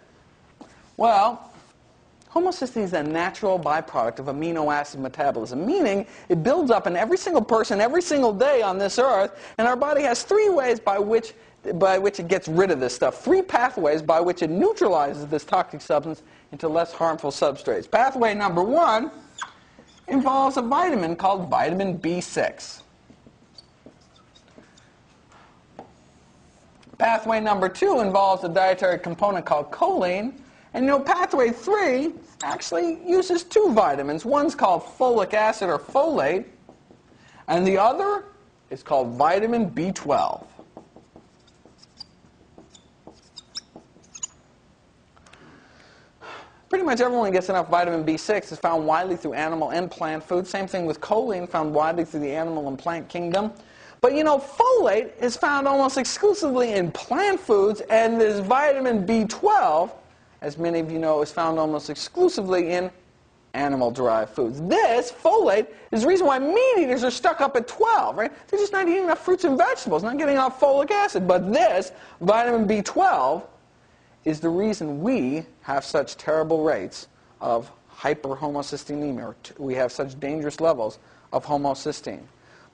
Well, Homocysteine is a natural byproduct of amino acid metabolism, meaning it builds up in every single person every single day on this earth, and our body has three ways by which it gets rid of this stuff, three pathways by which it neutralizes this toxic substance into less harmful substrates. Pathway number one involves a vitamin called vitamin B6. Pathway number two involves a dietary component called choline. And you know, pathway 3 actually uses two vitamins. One's called folic acid or folate, and the other is called vitamin B12. Pretty much everyone gets enough vitamin B6. It's found widely through animal and plant food. Same thing with choline, found widely through the animal and plant kingdom. But you know, folate is found almost exclusively in plant foods, and this vitamin B12, as many of you know, is found almost exclusively in animal-derived foods. This, folate, is the reason why meat eaters are stuck up at 12, right? They're just not eating enough fruits and vegetables, not getting enough folic acid. But this, vitamin B12, is the reason we have such terrible rates of hyperhomocystinemia, or we have such dangerous levels of homocysteine.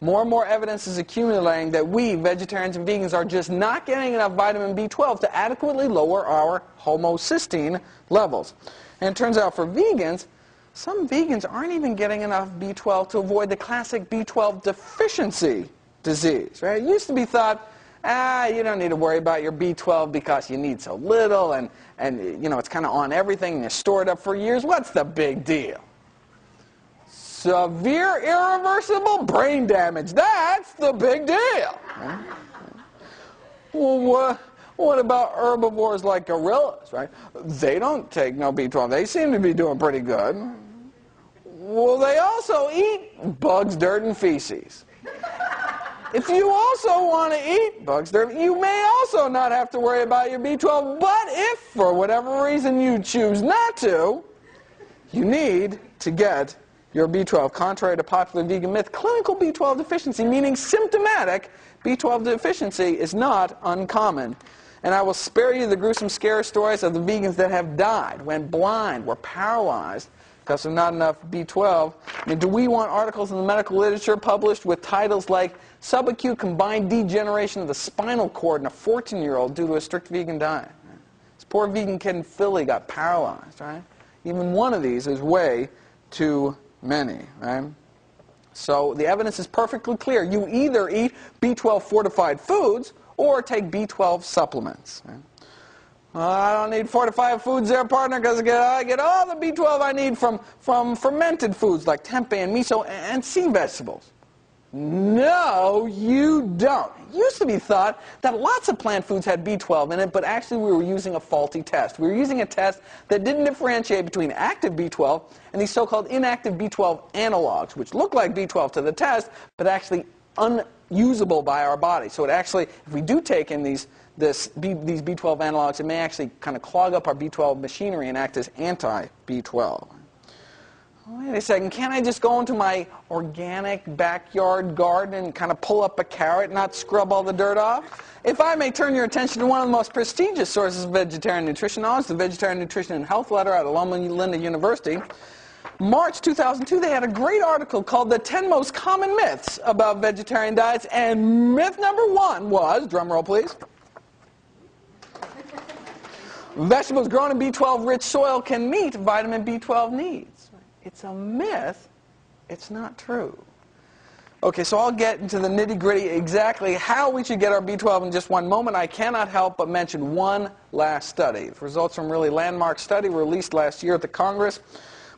More and more evidence is accumulating that we, vegetarians and vegans, are just not getting enough vitamin B12 to adequately lower our homocysteine levels. And it turns out for vegans, some vegans aren't even getting enough B12 to avoid the classic B12 deficiency disease. Right? It used to be thought, you don't need to worry about your B12 because you need so little, and you know, it's kind of on everything, and you store it up for years. What's the big deal? Severe irreversible brain damage. That's the big deal. Well, what about herbivores like gorillas, right? They don't take no B12. They seem to be doing pretty good. Well, they also eat bugs, dirt, and feces. If you also want to eat bugs, dirt, you may also not have to worry about your B12. But if, for whatever reason, you choose not to, you need to get your B12. Contrary to popular vegan myth, clinical B12 deficiency, meaning symptomatic B12 deficiency, is not uncommon. And I will spare you the gruesome scare stories of the vegans that have died, went blind, were paralyzed because of not enough B12. I mean, do we want articles in the medical literature published with titles like subacute combined degeneration of the spinal cord in a 14-year-old due to a strict vegan diet? This poor vegan kid in Philly got paralyzed, right? Even one of these is way too many, right? So the evidence is perfectly clear. You either eat B12 fortified foods or take B12 supplements. Right? I don't need fortified foods there, partner, because I get all the B12 I need from fermented foods like tempeh and miso and sea vegetables. No, you don't. It used to be thought that lots of plant foods had B12 in it, but actually we were using a faulty test. We were using a test that didn't differentiate between active B12 and these so-called inactive B12 analogs, which look like B12 to the test, but actually unusable by our body. So it actually, if we do take in these B12 analogs, it may actually kind of clog up our B12 machinery and act as anti-B12. Wait a second, can't I just go into my organic backyard garden and kind of pull up a carrot and not scrub all the dirt off? If I may turn your attention to one of the most prestigious sources of vegetarian nutrition knowledge, the Vegetarian Nutrition and Health Letter out of Loma Linda University, March 2002, they had a great article called The 10 Most Common Myths About Vegetarian Diets, and myth number 1 was, drum roll please, vegetables grown in B12-rich soil can meet vitamin B12 needs. It's a myth. It's not true. Okay, so I'll get into the nitty-gritty exactly how we should get our B12 in just one moment. I cannot help but mention one last study. The results from a really landmark study were released last year at the Congress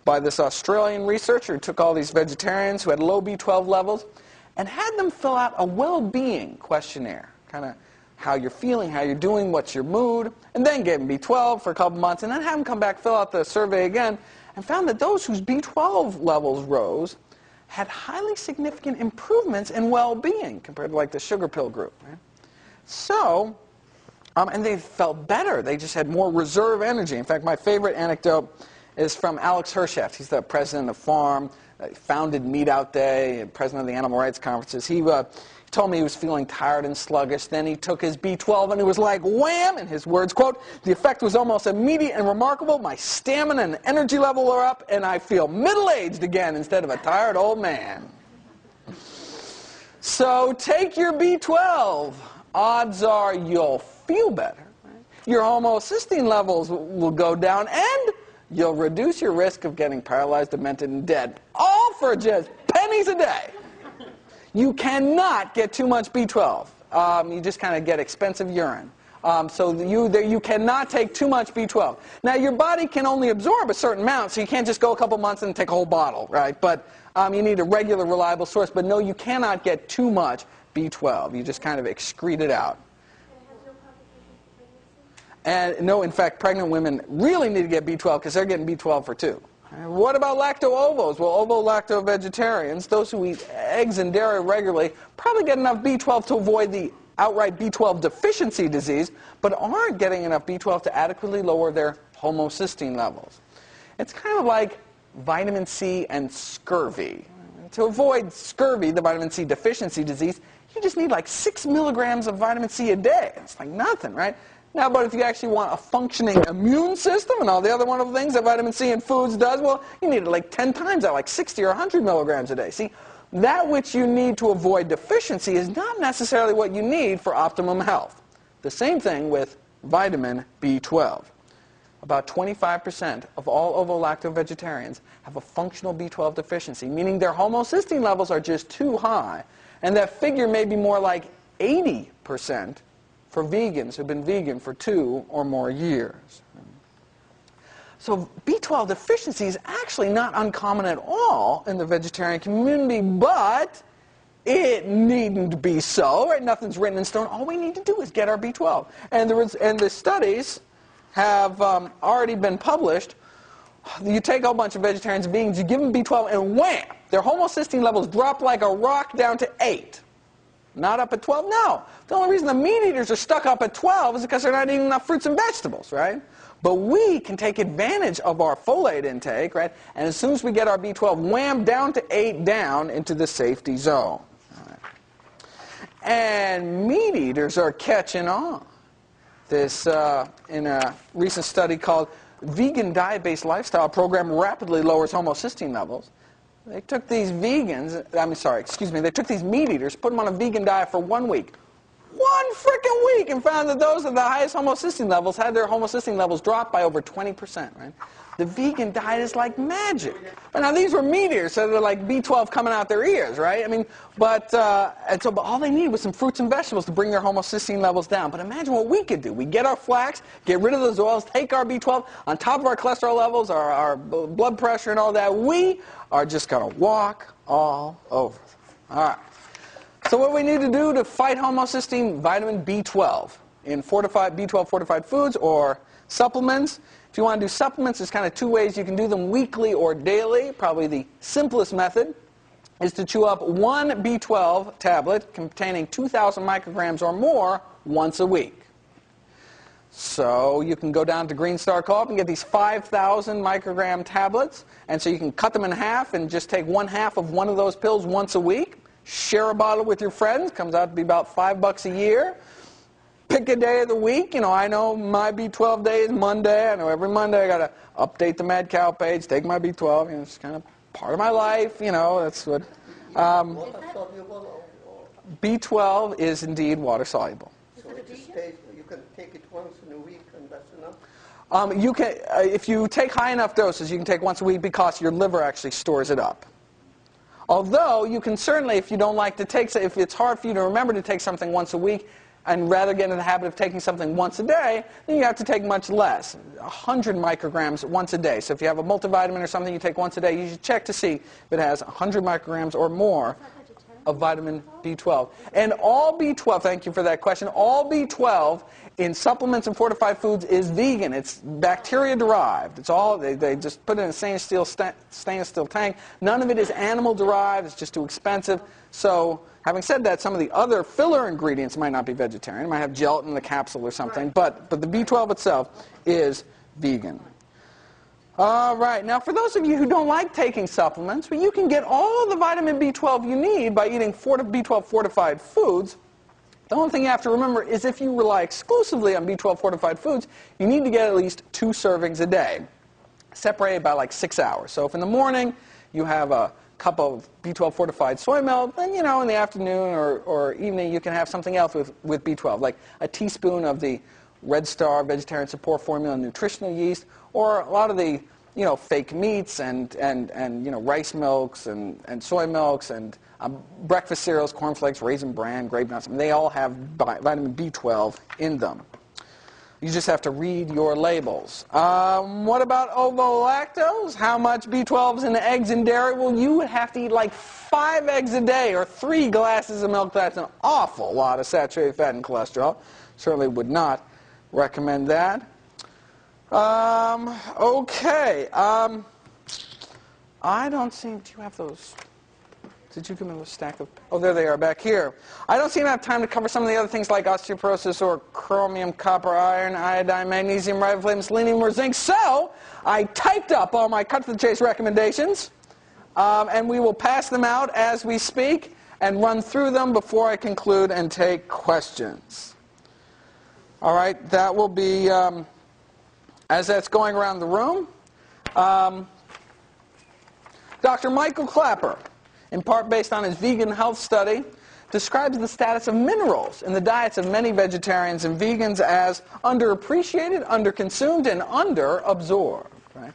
by this Australian researcher who took all these vegetarians who had low B12 levels and had them fill out a well-being questionnaire, kind of how you're feeling, how you're doing, what's your mood, and then gave them B12 for a couple months, and then had them come back, fill out the survey again, and found that those whose B12 levels rose had highly significant improvements in well-being compared to like the sugar pill group. Right? So, and they felt better. They just had more reserve energy. In fact, my favorite anecdote is from Alex Hersheft. He's the president of Farm, founded Meat Out Day, president of the Animal Rights Conferences. He told me he was feeling tired and sluggish. Then he took his B12 and it was like wham, in his words, quote, "The effect was almost immediate and remarkable. My stamina and energy level are up and I feel middle-aged again instead of a tired old man." So take your B12. Odds are you'll feel better. Right? Your homocysteine levels will go down and you'll reduce your risk of getting paralyzed, demented, and dead. All for just pennies a day. You cannot get too much B12. You just kind of get expensive urine. So you cannot take too much B12. Now, your body can only absorb a certain amount, so you can't just go a couple months and take a whole bottle, right? But you need a regular, reliable source. But no, you cannot get too much B12. You just kind of excrete it out. And no, in fact, pregnant women really need to get B12 because they're getting B12 for two. What about lacto-ovos? Well, ovo-lacto vegetarians, those who eat eggs and dairy regularly, probably get enough B12 to avoid the outright B12 deficiency disease, but aren't getting enough B12 to adequately lower their homocysteine levels. It's kind of like vitamin C and scurvy. To avoid scurvy, the vitamin C deficiency disease, you just need like 6 milligrams of vitamin C a day. It's like nothing, right? Now, but if you actually want a functioning immune system and all the other wonderful things that vitamin C in foods does, well, you need it like 10 times that, like 60 or 100 milligrams a day. See, that which you need to avoid deficiency is not necessarily what you need for optimum health. The same thing with vitamin B12. About 25% of all ovo-lacto vegetarians have a functional B12 deficiency, meaning their homocysteine levels are just too high. And that figure may be more like 80% for vegans who've been vegan for 2 or more years. So B12 deficiency is actually not uncommon at all in the vegetarian community, but it needn't be so. Right? Nothing's written in stone. All we need to do is get our B12. And the studies have already been published. You take a whole bunch of vegetarians and vegans, you give them B12, and wham! Their homocysteine levels drop like a rock down to 8. Not up at 12? No. The only reason the meat eaters are stuck up at 12 is because they're not eating enough fruits and vegetables, right? But we can take advantage of our folate intake, right? And as soon as we get our B12, wham, down to 8, down into the safety zone. Right. And meat eaters are catching on. This, in a recent study called Vegan Diet-Based Lifestyle Program Rapidly Lowers Homocysteine Levels. They took these they took these meat eaters, put them on a vegan diet for 1 week. 1 frickin' week, and found that those with the highest homocysteine levels had their homocysteine levels drop by over 20%, right? The vegan diet is like magic. But now these were meat eaters, so they're like B12 coming out their ears, right? I mean, but all they needed was some fruits and vegetables to bring their homocysteine levels down. But imagine what we could do. We get our flax, get rid of those oils, take our B12, on top of our cholesterol levels, our blood pressure and all that, we are just going to walk all over. All right. So what we need to do to fight homocysteine, vitamin B12 in B12 fortified foods or supplements. If you want to do supplements, there's kind of 2 ways you can do them, weekly or daily. Probably the simplest method is to chew up 1 B12 tablet containing 2,000 micrograms or more once a week. So you can go down to Green Star Co-op and get these 5,000 microgram tablets. And so you can cut them in half and just take 1/2 of one of those pills once a week. Share a bottle with your friends. Comes out to be about $5 a year. Pick a day of the week. You know, I know my B12 day is Monday. I know every Monday I got to update the Mad Cow page, take my B12. You know, it's kind of part of my life. You know, that's what. B12 is indeed water soluble.
So you can take it once in a week, and that's enough.
You can, if you take high enough doses, you can take once a week because your liver actually stores it up. Although you can certainly, if you don't like to take, if it's hard for you to remember to take something once a week, and rather get in the habit of taking something once a day, then you have to take much less, 100 micrograms once a day. So if you have a multivitamin or something you take once a day, you should check to see if it has 100 micrograms or more of vitamin B12. And all B12, thank you for that question, all B12 in supplements and fortified foods is vegan. It's bacteria-derived. It's all, they just put it in a stainless steel tank. None of it is animal-derived. It's just too expensive. So having said that, some of the other filler ingredients might not be vegetarian. It might have gelatin in the capsule or something. But the B12 itself is vegan. All right. Now, for those of you who don't like taking supplements, well, you can get all the vitamin B12 you need by eating B12 fortified foods. The only thing you have to remember is if you rely exclusively on B12 fortified foods, you need to get at least 2 servings a day, separated by like 6 hours. So if in the morning you have a cup of B12 fortified soy milk, then in the afternoon or evening you can have something else with B12, like a teaspoon of the Red Star Vegetarian Support Formula nutritional yeast, or a lot of the fake meats and rice milks and soy milks and breakfast cereals, cornflakes, Raisin Bran, grape nuts. They all have vitamin B12 in them. You just have to read your labels. What about ovo-lactose? How much B12 is in the eggs and dairy? Well, you would have to eat like 5 eggs a day or 3 glasses of milk. That's an awful lot of saturated fat and cholesterol. Certainly would not recommend that. Okay. I don't seem to have those. Did you give me a stack of? Oh, there they are back here. I don't seem to have time to cover some of the other things like osteoporosis or chromium, copper, iron, iodine, magnesium, riboflavin, selenium, or zinc. So I typed up all my cut-to-the-chase recommendations, and we will pass them out as we speak and run through them before I conclude and take questions. All right, that will be, as that's going around the room, Dr. Michael Clapper, in part based on his vegan health study, describes the status of minerals in the diets of many vegetarians and vegans as underappreciated, underconsumed, and underabsorbed. Right?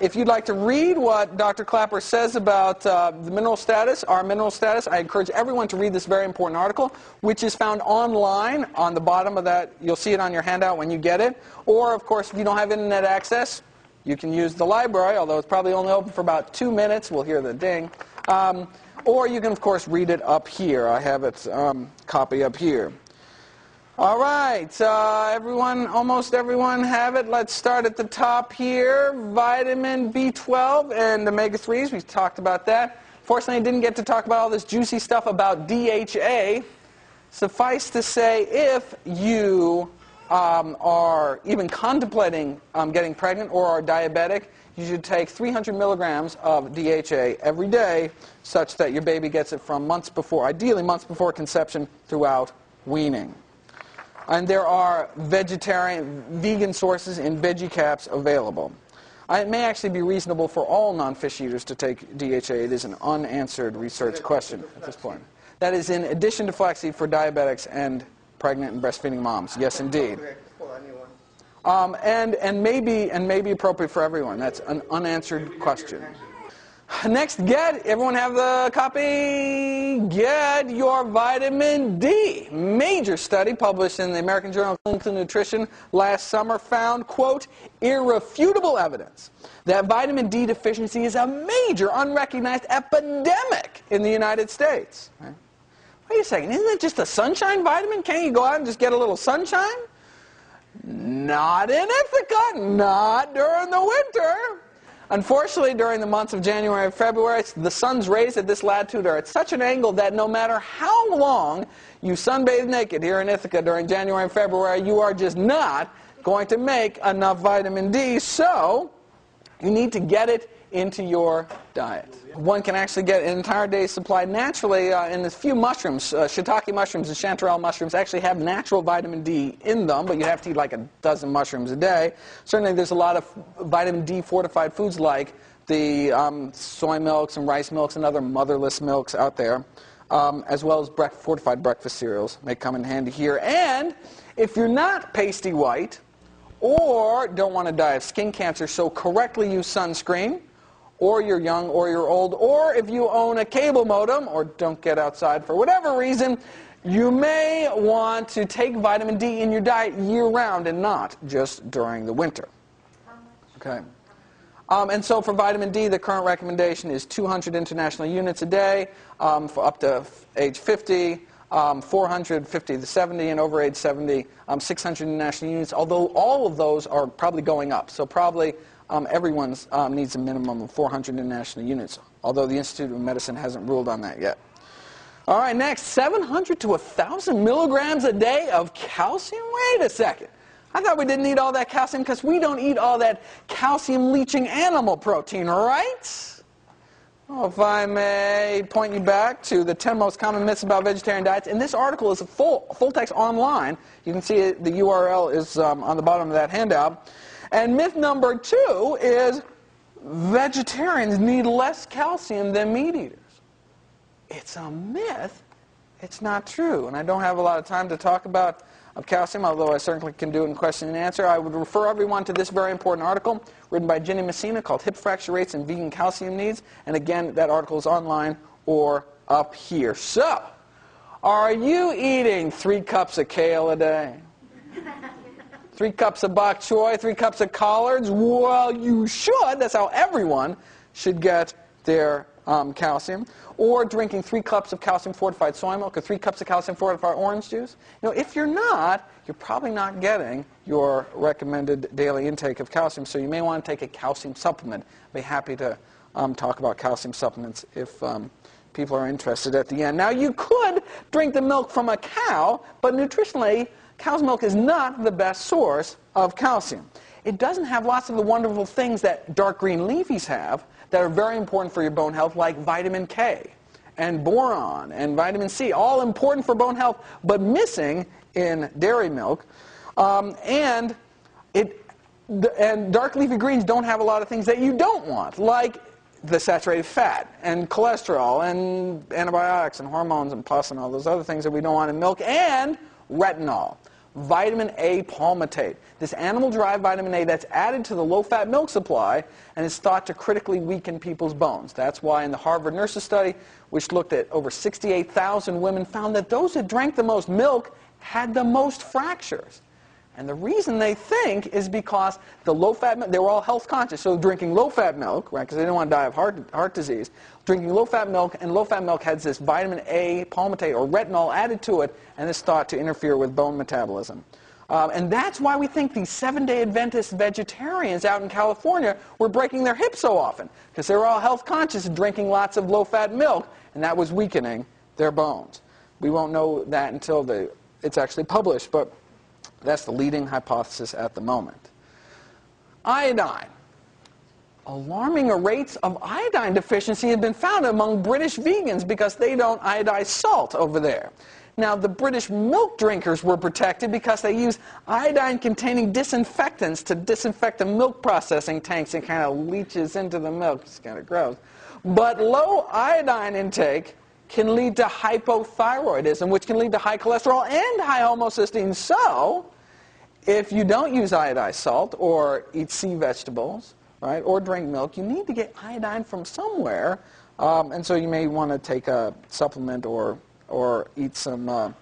If you'd like to read what Dr. Clapper says about the mineral status, our mineral status, I encourage everyone to read this very important article, which is found online on the bottom of that. You'll see it on your handout when you get it. Or, of course, if you don't have internet access, you can use the library, although it's probably only open for about 2 minutes. We'll hear the ding. Or you can, of course, read it up here. I have its copy up here. All right, almost everyone have it. Let's start at the top here. Vitamin B12 and omega-3s, we talked about that. Fortunately, I didn't get to talk about all this juicy stuff about DHA. Suffice to say, if you are even contemplating getting pregnant or are diabetic, you should take 300 milligrams of DHA every day, such that your baby gets it from months before, ideally months before conception, throughout weaning. And there are vegan sources in veggie caps available. It may actually be reasonable for all non-fish eaters to take DHA. It is an unanswered research question at this point. That is in addition to flaxseed for diabetics and pregnant and breastfeeding moms. Yes, indeed. And maybe appropriate for everyone. That's an unanswered question. Next, everyone have the copy? Get your vitamin D. Major study published in the American Journal of Clinical Nutrition last summer found, quote, irrefutable evidence that vitamin D deficiency is a major unrecognized epidemic in the United States. Right? Wait a second, isn't it just a sunshine vitamin? Can't you go out and just get a little sunshine? Not in Ithaca, not during the winter. Unfortunately, during the months of January and February, the sun's rays at this latitude are at such an angle that no matter how long you sunbathe naked here in Ithaca during January and February, you are just not going to make enough vitamin D, so you need to get it into your diet. One can actually get an entire day's supply naturally in a few mushrooms. Shiitake mushrooms and chanterelle mushrooms actually have natural vitamin D in them, but you have to eat like a dozen mushrooms a day. Certainly there's a lot of vitamin D fortified foods like the soy milks and rice milks and other motherless milks out there, as well as fortified breakfast cereals may come in handy here. And if you're not pasty white or don't want to die of skin cancer, so correctly use sunscreen, or you're young, or you're old, or if you own a cable modem, or don't get outside for whatever reason, you may want to take vitamin D in your diet year-round and not just during the winter. Okay. And so for vitamin D, the current recommendation is 200 international units a day for up to age 50, 450 to 70, and over age 70, 600 international units, although all of those are probably going up. So probably everyone needs a minimum of 400 international units, although the Institute of Medicine hasn't ruled on that yet. All right, next, 700 to 1,000 milligrams a day of calcium? Wait a second. I thought we didn't eat all that calcium because we don't eat all that calcium-leaching animal protein, right? Well, if I may point you back to the 10 most common myths about vegetarian diets, and this article is a full text online. You can see it, the URL is on the bottom of that handout. And myth number 2 is vegetarians need less calcium than meat eaters. It's a myth. It's not true. And I don't have a lot of time to talk about calcium, although I certainly can do it in question and answer. I would refer everyone to this very important article written by Ginny Messina called Hip Fracture Rates and Vegan Calcium Needs. And again, that article is online or up here. So, are you eating 3 cups of kale a day? 3 cups of bok choy, 3 cups of collards? Well, you should. That's how everyone should get their calcium. Or drinking 3 cups of calcium-fortified soy milk or 3 cups of calcium-fortified orange juice. You know, if you're not, you're probably not getting your recommended daily intake of calcium, so you may want to take a calcium supplement. I'd be happy to talk about calcium supplements if people are interested at the end. Now, you could drink the milk from a cow, but nutritionally, cow's milk is not the best source of calcium. It doesn't have lots of the wonderful things that dark green leafies have that are very important for your bone health, like vitamin K and boron and vitamin C, all important for bone health, but missing in dairy milk. And dark leafy greens don't have a lot of things that you don't want, like the saturated fat and cholesterol and antibiotics and hormones and pus and all those other things that we don't want in milk, and retinol. Vitamin A palmitate. This animal-derived vitamin A that's added to the low-fat milk supply and is thought to critically weaken people's bones. That's why in the Harvard Nurses study, which looked at over 68,000 women, found that those that drank the most milk had the most fractures. And the reason they think is because the low-fat milk, they were all health conscious, so drinking low-fat milk, right, because they didn't want to die of heart disease, drinking low-fat milk, and low-fat milk has this vitamin A palmitate or retinol added to it, and is thought to interfere with bone metabolism. And that's why we think these Seventh-day Adventist vegetarians out in California were breaking their hips so often, because they were all health conscious and drinking lots of low-fat milk, and that was weakening their bones. We won't know that until it's actually published, but that's the leading hypothesis at the moment. Iodine. Alarming rates of iodine deficiency have been found among British vegans because they don't iodize salt over there. Now, the British milk drinkers were protected because they use iodine-containing disinfectants to disinfect the milk processing tanks and kind of leaches into the milk. It's kind of gross. But low iodine intake can lead to hypothyroidism, which can lead to high cholesterol and high homocysteine. So, if you don't use iodized salt or eat sea vegetables, right, or drink milk, you need to get iodine from somewhere, and so you may want to take a supplement or eat some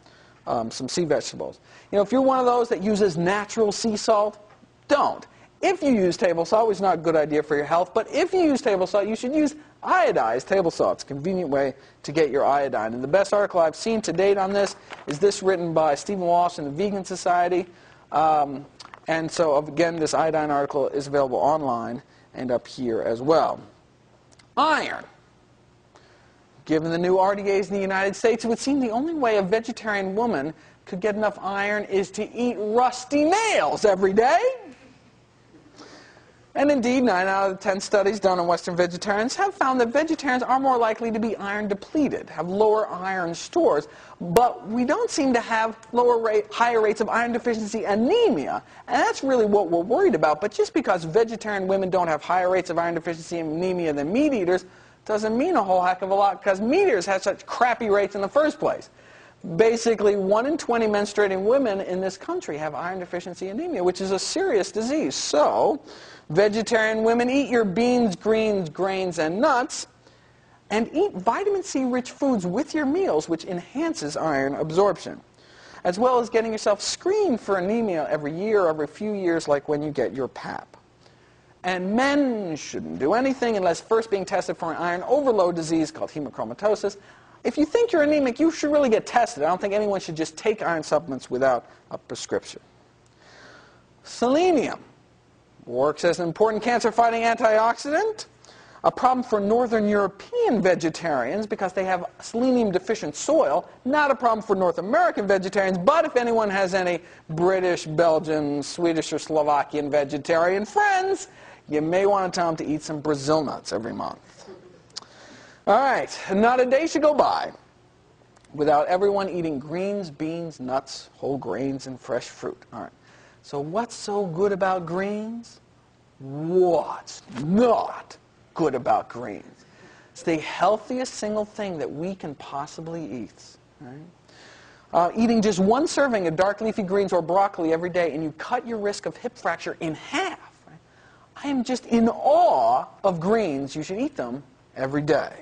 sea vegetables. You know, if you're one of those that uses natural sea salt, don't. If you use table salt, which is not a good idea for your health, but if you use table salt, you should use iodized table salt. It's a convenient way to get your iodine. And the best article I've seen to date on this is this written by Stephen Walsh in the Vegan Society. And so, again, this iodine article is available online and up here as well. Iron. Given the new RDAs in the United States, it would seem the only way a vegetarian woman could get enough iron is to eat rusty nails every day. And indeed, 9 out of 10 studies done on Western vegetarians have found that vegetarians are more likely to be iron depleted, have lower iron stores, but we don't seem to have higher rates of iron deficiency anemia, and that's really what we're worried about. But just because vegetarian women don't have higher rates of iron deficiency and anemia than meat eaters doesn't mean a whole heck of a lot, because meat eaters have such crappy rates in the first place. Basically, 1 in 20 menstruating women in this country have iron deficiency anemia, which is a serious disease. So, vegetarian women, eat your beans, greens, grains, and nuts, and eat vitamin C-rich foods with your meals, which enhances iron absorption, as well as getting yourself screened for anemia every year or every few years, like when you get your PAP. And men shouldn't do anything unless first being tested for an iron overload disease called hemochromatosis. If you think you're anemic, you should really get tested. I don't think anyone should just take iron supplements without a prescription. Selenium works as an important cancer-fighting antioxidant. A problem for Northern European vegetarians because they have selenium-deficient soil. Not a problem for North American vegetarians, but if anyone has any British, Belgian, Swedish, or Slovakian vegetarian friends, you may want to tell them to eat some Brazil nuts every month. All right, not a day should go by without everyone eating greens, beans, nuts, whole grains, and fresh fruit. All right, so what's so good about greens? What's not good about greens? It's the healthiest single thing that we can possibly eat. Right? Eating just one serving of dark leafy greens or broccoli every day, and you cut your risk of hip fracture in half. Right? I am just in awe of greens. You should eat them every day.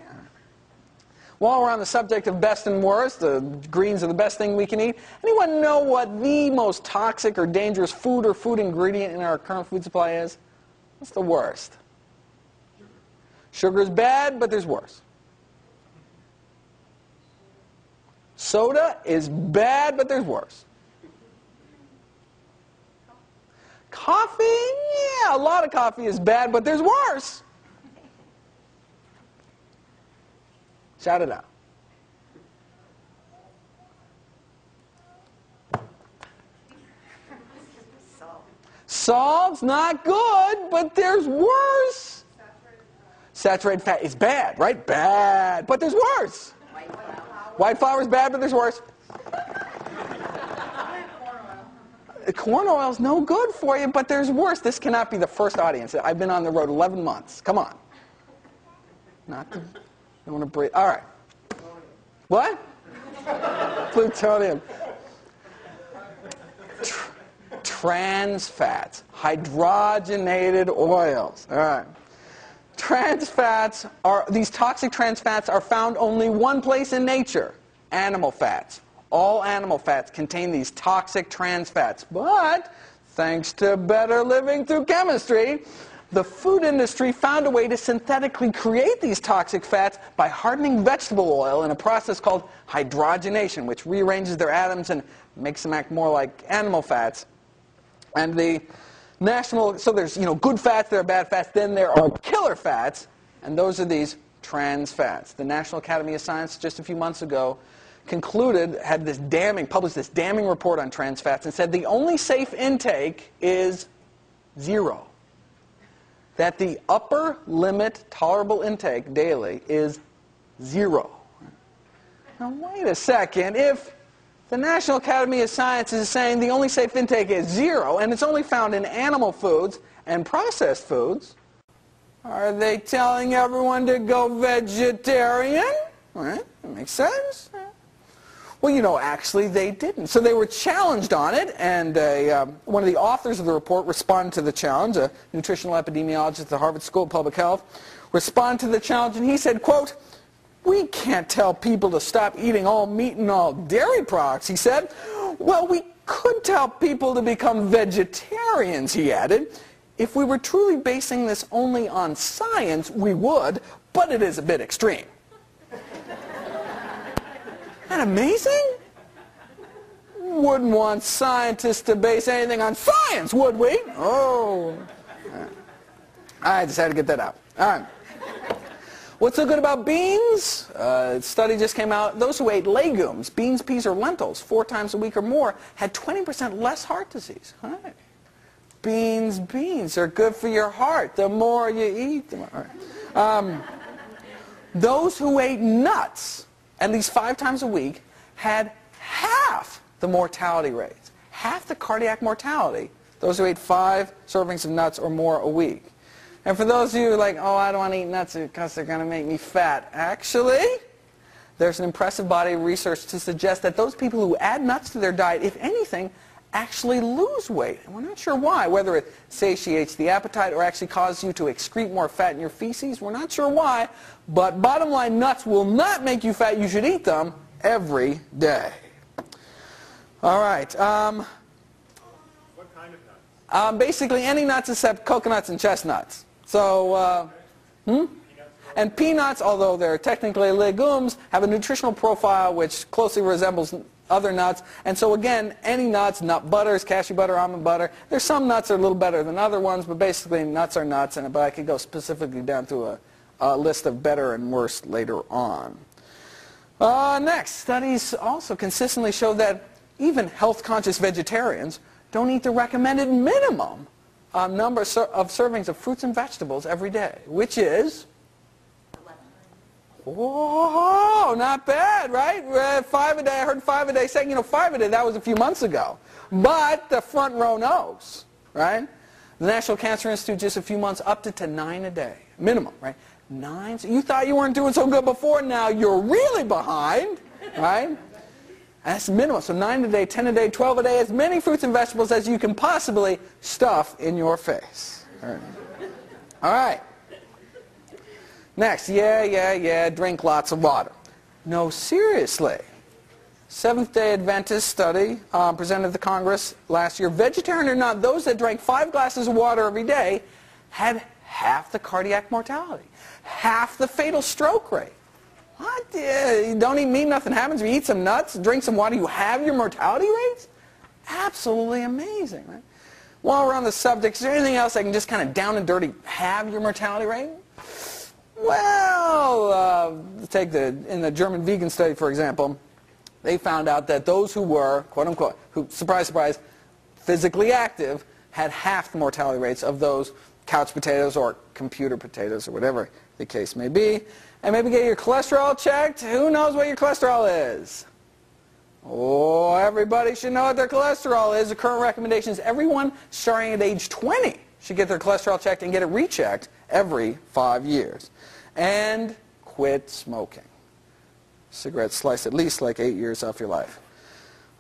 While we're on the subject of best and worst, the greens are the best thing we can eat. Anyone know what the most toxic or dangerous food or food ingredient in our current food supply is? What's the worst? Sugar's bad, but there's worse. Soda is bad, but there's worse. Coffee, yeah, a lot of coffee is bad, but there's worse. Shout it out. Salt's not good, but there's worse. Saturated fat is bad, right? Bad, but there's worse. White flour is bad, but there's worse. Corn oil is no good for you, but there's worse. This cannot be the first audience. I've been on the road 11 months. Come on. Not the... I want to breathe. All right. What? Plutonium. Trans fats. Hydrogenated oils. All right. Trans fats are, these toxic trans fats are found only one place in nature. Animal fats. All animal fats contain these toxic trans fats. But, thanks to better living through chemistry, the food industry found a way to synthetically create these toxic fats by hardening vegetable oil in a process called hydrogenation, which rearranges their atoms and makes them act more like animal fats. And the so there's, good fats, there are bad fats, then there are killer fats, and those are these trans fats. The National Academy of Science just a few months ago published this damning report on trans fats and said the only safe intake is 0. That the upper limit tolerable intake daily is 0. Now wait a second. If the National Academy of Sciences is saying the only safe intake is 0, and it's only found in animal foods and processed foods, are they telling everyone to go vegetarian? Right? That makes sense. Well, actually, they didn't. So they were challenged on it, and one of the authors of the report responded to the challenge, a nutritional epidemiologist at the Harvard School of Public Health, responded to the challenge, and he said, quote, "We can't tell people to stop eating all meat and all dairy products," he said. "Well, we could tell people to become vegetarians," he added. "If we were truly basing this only on science, we would, but it is a bit extreme." Isn't that amazing? Wouldn't want scientists to base anything on science, would we? Oh. I just had to get that out. All right. What's so good about beans? A study just came out. Those who ate legumes, beans, peas, or lentils 4 times a week or more had 20% less heart disease. Right. Beans are good for your heart. The more you eat, the more. Right. Those who ate nuts at least 5 times a week had half the mortality rates, half the cardiac mortality, those who ate 5 servings of nuts or more a week. And for those of you who are like, oh, I don't want to eat nuts because they're going to make me fat, actually, there's an impressive body of research to suggest that those people who add nuts to their diet, if anything, actually lose weight. And we're not sure why, whether it satiates the appetite or actually causes you to excrete more fat in your feces. We're not sure why, but bottom line, nuts will not make you fat. You should eat them every day. All right.
What kind of nuts?
Basically any nuts except coconuts and chestnuts. So, And peanuts, although they're technically legumes, have a nutritional profile which closely resembles other nuts. And so again, any nuts, nut butters, cashew butter, almond butter, there's some nuts that are a little better than other ones, but basically nuts are nuts, but I could go specifically down to list of better and worse later on. Next, studies also consistently show that even health-conscious vegetarians don't eat the recommended minimum number of servings of fruits and vegetables every day, which is, whoa, not bad, right? 5 a day. I heard 5 a day saying, 5 a day, that was a few months ago. But the front row knows, right? The National Cancer Institute just a few months upped it to 9 a day, minimum, right? 9. So you thought you weren't doing so good before, now you're really behind, right? That's minimum. So 9 a day, 10 a day, 12 a day, as many fruits and vegetables as you can possibly stuff in your face. All right. Next, drink lots of water. No, seriously. Seventh-day Adventist study presented to Congress last year. Vegetarian or not, those that drank 5 glasses of water every day had half the cardiac mortality, half the fatal stroke rate. What? You don't eat meat, nothing happens. If you eat some nuts, drink some water, you have your mortality rates? Absolutely amazing, right? While we're on the subject, is there anything else I can just kind of down and dirty have your mortality rate? Well, in the German vegan study, for example, they found out that those who were, quote unquote, who, surprise, surprise, physically active, had half the mortality rates of those couch potatoes or computer potatoes or whatever the case may be. And maybe get your cholesterol checked. Who knows what your cholesterol is? Oh, everybody should know what their cholesterol is. The current recommendation is everyone starting at age 20 should get their cholesterol checked and get it rechecked every 5 years. And quit smoking. Cigarettes slice at least like 8 years off your life.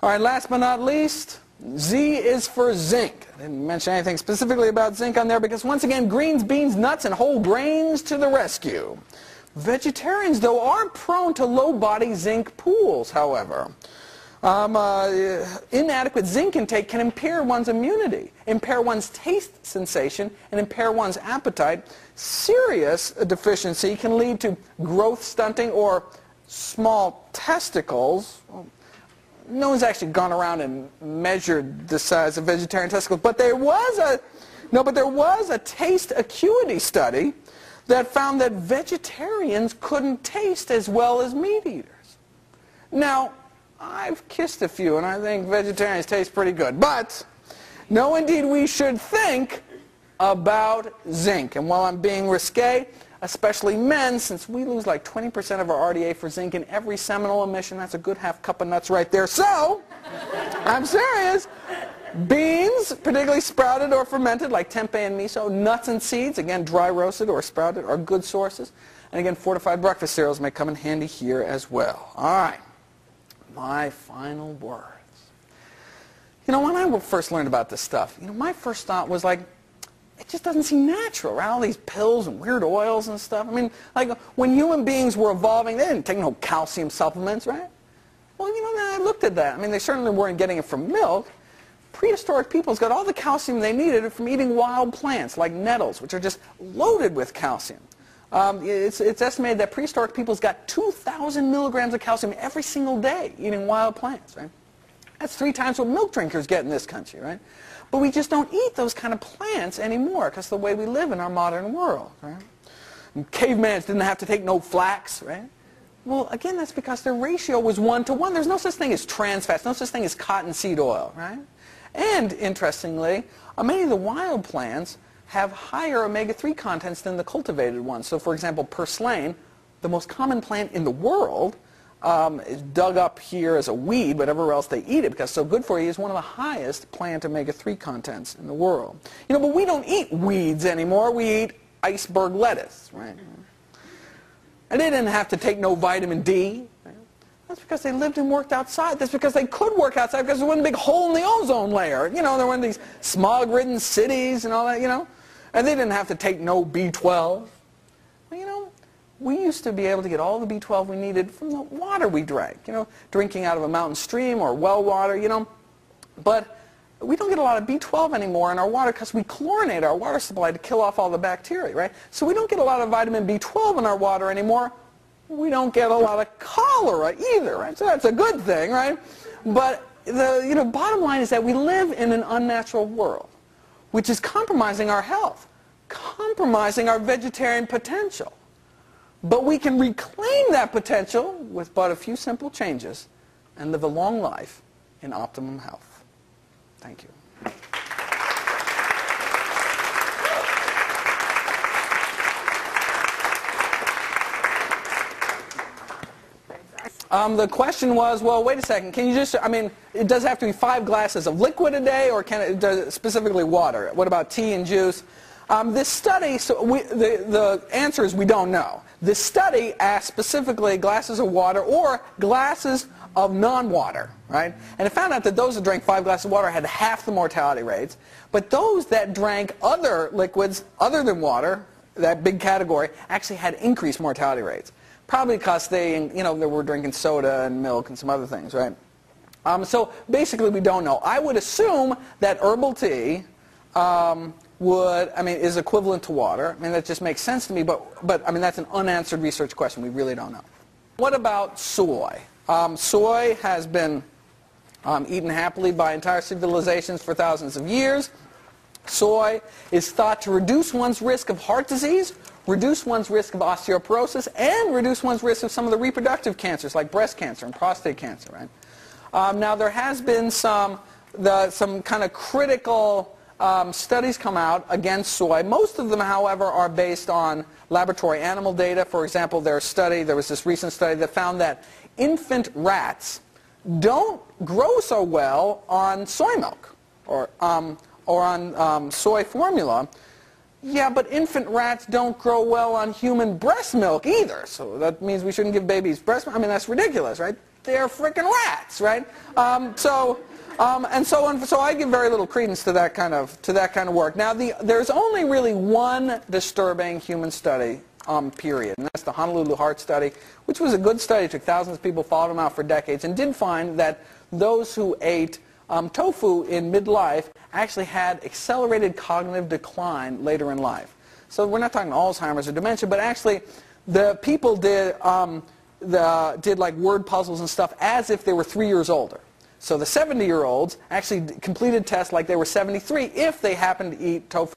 All right, last but not least, Z is for zinc. I didn't mention anything specifically about zinc on there because, once again, greens, beans, nuts, and whole grains to the rescue. Vegetarians, though, are prone to low-body zinc pools, however. Inadequate zinc intake can impair one's immunity, impair one's taste sensation, and impair one's appetite. Serious deficiency can lead to growth stunting or small testicles. No one's actually gone around and measured the size of vegetarian testicles, but there was a taste acuity study that found that vegetarians couldn't taste as well as meat eaters. Now, I've kissed a few, and I think vegetarians taste pretty good. But, no, indeed, we should think about zinc. And while I'm being risque, especially men, since we lose like 20% of our RDA for zinc in every seminal emission, that's a good half cup of nuts right there. So, I'm serious. Beans, particularly sprouted or fermented, like tempeh and miso. Nuts and seeds, again, dry roasted or sprouted, are good sources. And again, fortified breakfast cereals may come in handy here as well. All right. My final words. When I first learned about this stuff, my first thought was like, it just doesn't seem natural, right? All these pills and weird oils and stuff. I mean, like, when human beings were evolving, they didn't take no calcium supplements, right? Well, I looked at that. I mean, they certainly weren't getting it from milk. Prehistoric peoples got all the calcium they needed from eating wild plants, like nettles, which are just loaded with calcium. It's estimated that prehistoric peoples got 2,000 milligrams of calcium every single day eating wild plants, right? That's 3 times what milk drinkers get in this country, right? But we just don't eat those kind of plants anymore because of the way we live in our modern world, right? And cavemans didn't have to take no flax, right? Well, again, that's because their ratio was 1-to-1. There's no such thing as trans fats, no such thing as cottonseed oil, right? And, interestingly, many of the wild plants have higher omega-3 contents than the cultivated ones. So, for example, purslane, the most common plant in the world, is dug up here as a weed, but everywhere else they eat it because it's so good for you, is one of the highest plant omega-3 contents in the world. But we don't eat weeds anymore. We eat iceberg lettuce, right? And they didn't have to take no vitamin D. Right? That's because they lived and worked outside. That's because they could work outside because there wasn't a big hole in the ozone layer. There weren't these smog-ridden cities and all that, And they didn't have to take no B12. Well, we used to be able to get all the B12 we needed from the water we drank, drinking out of a mountain stream or well water, But we don't get a lot of B12 anymore in our water because we chlorinate our water supply to kill off all the bacteria, right? So we don't get a lot of vitamin B12 in our water anymore. We don't get a lot of cholera either, right? So that's a good thing, right? But the bottom line is that we live in an unnatural world, which is compromising our health, compromising our vegetarian potential. But we can reclaim that potential with but a few simple changes and live a long life in optimum health. Thank you. The question was, well, wait a second, can you just, I mean, it does have to be 5 glasses of liquid a day, or can it, does, specifically water? What about tea and juice? This study, the answer is we don't know. This study asked specifically glasses of water or glasses of non-water, right? And it found out that those that drank 5 glasses of water had half the mortality rates, but those that drank other liquids other than water, that big category, actually had increased mortality rates. Probably because they were drinking soda and milk and some other things, right? So basically we don't know. I would assume that herbal tea is equivalent to water. I mean, that just makes sense to me, but I mean, that's an unanswered research question. We really don't know. What about soy? Soy has been eaten happily by entire civilizations for thousands of years. Soy is thought to reduce one's risk of heart disease, reduce one's risk of osteoporosis, and reduce one's risk of some of the reproductive cancers like breast cancer and prostate cancer, right? Now, there has been some kind of critical studies come out against soy. Most of them, however, are based on laboratory animal data. For example, there was this recent study that found that infant rats don't grow so well on soy milk or on soy formula. Yeah, but infant rats don't grow well on human breast milk either. So that means we shouldn't give babies breast milk. I mean, that's ridiculous, right? They're freaking rats, right? So I give very little credence to that kind of work. Now, there's only really one disturbing human study, period, and that's the Honolulu Heart Study, which was a good study. It took thousands of people, followed them out for decades, and did find that those who ate tofu in midlife actually had accelerated cognitive decline later in life. So we're not talking Alzheimer's or dementia, but actually the people did like word puzzles and stuff as if they were 3 years older. So the 70-year-olds actually completed tests like they were 73 if they happened to eat tofu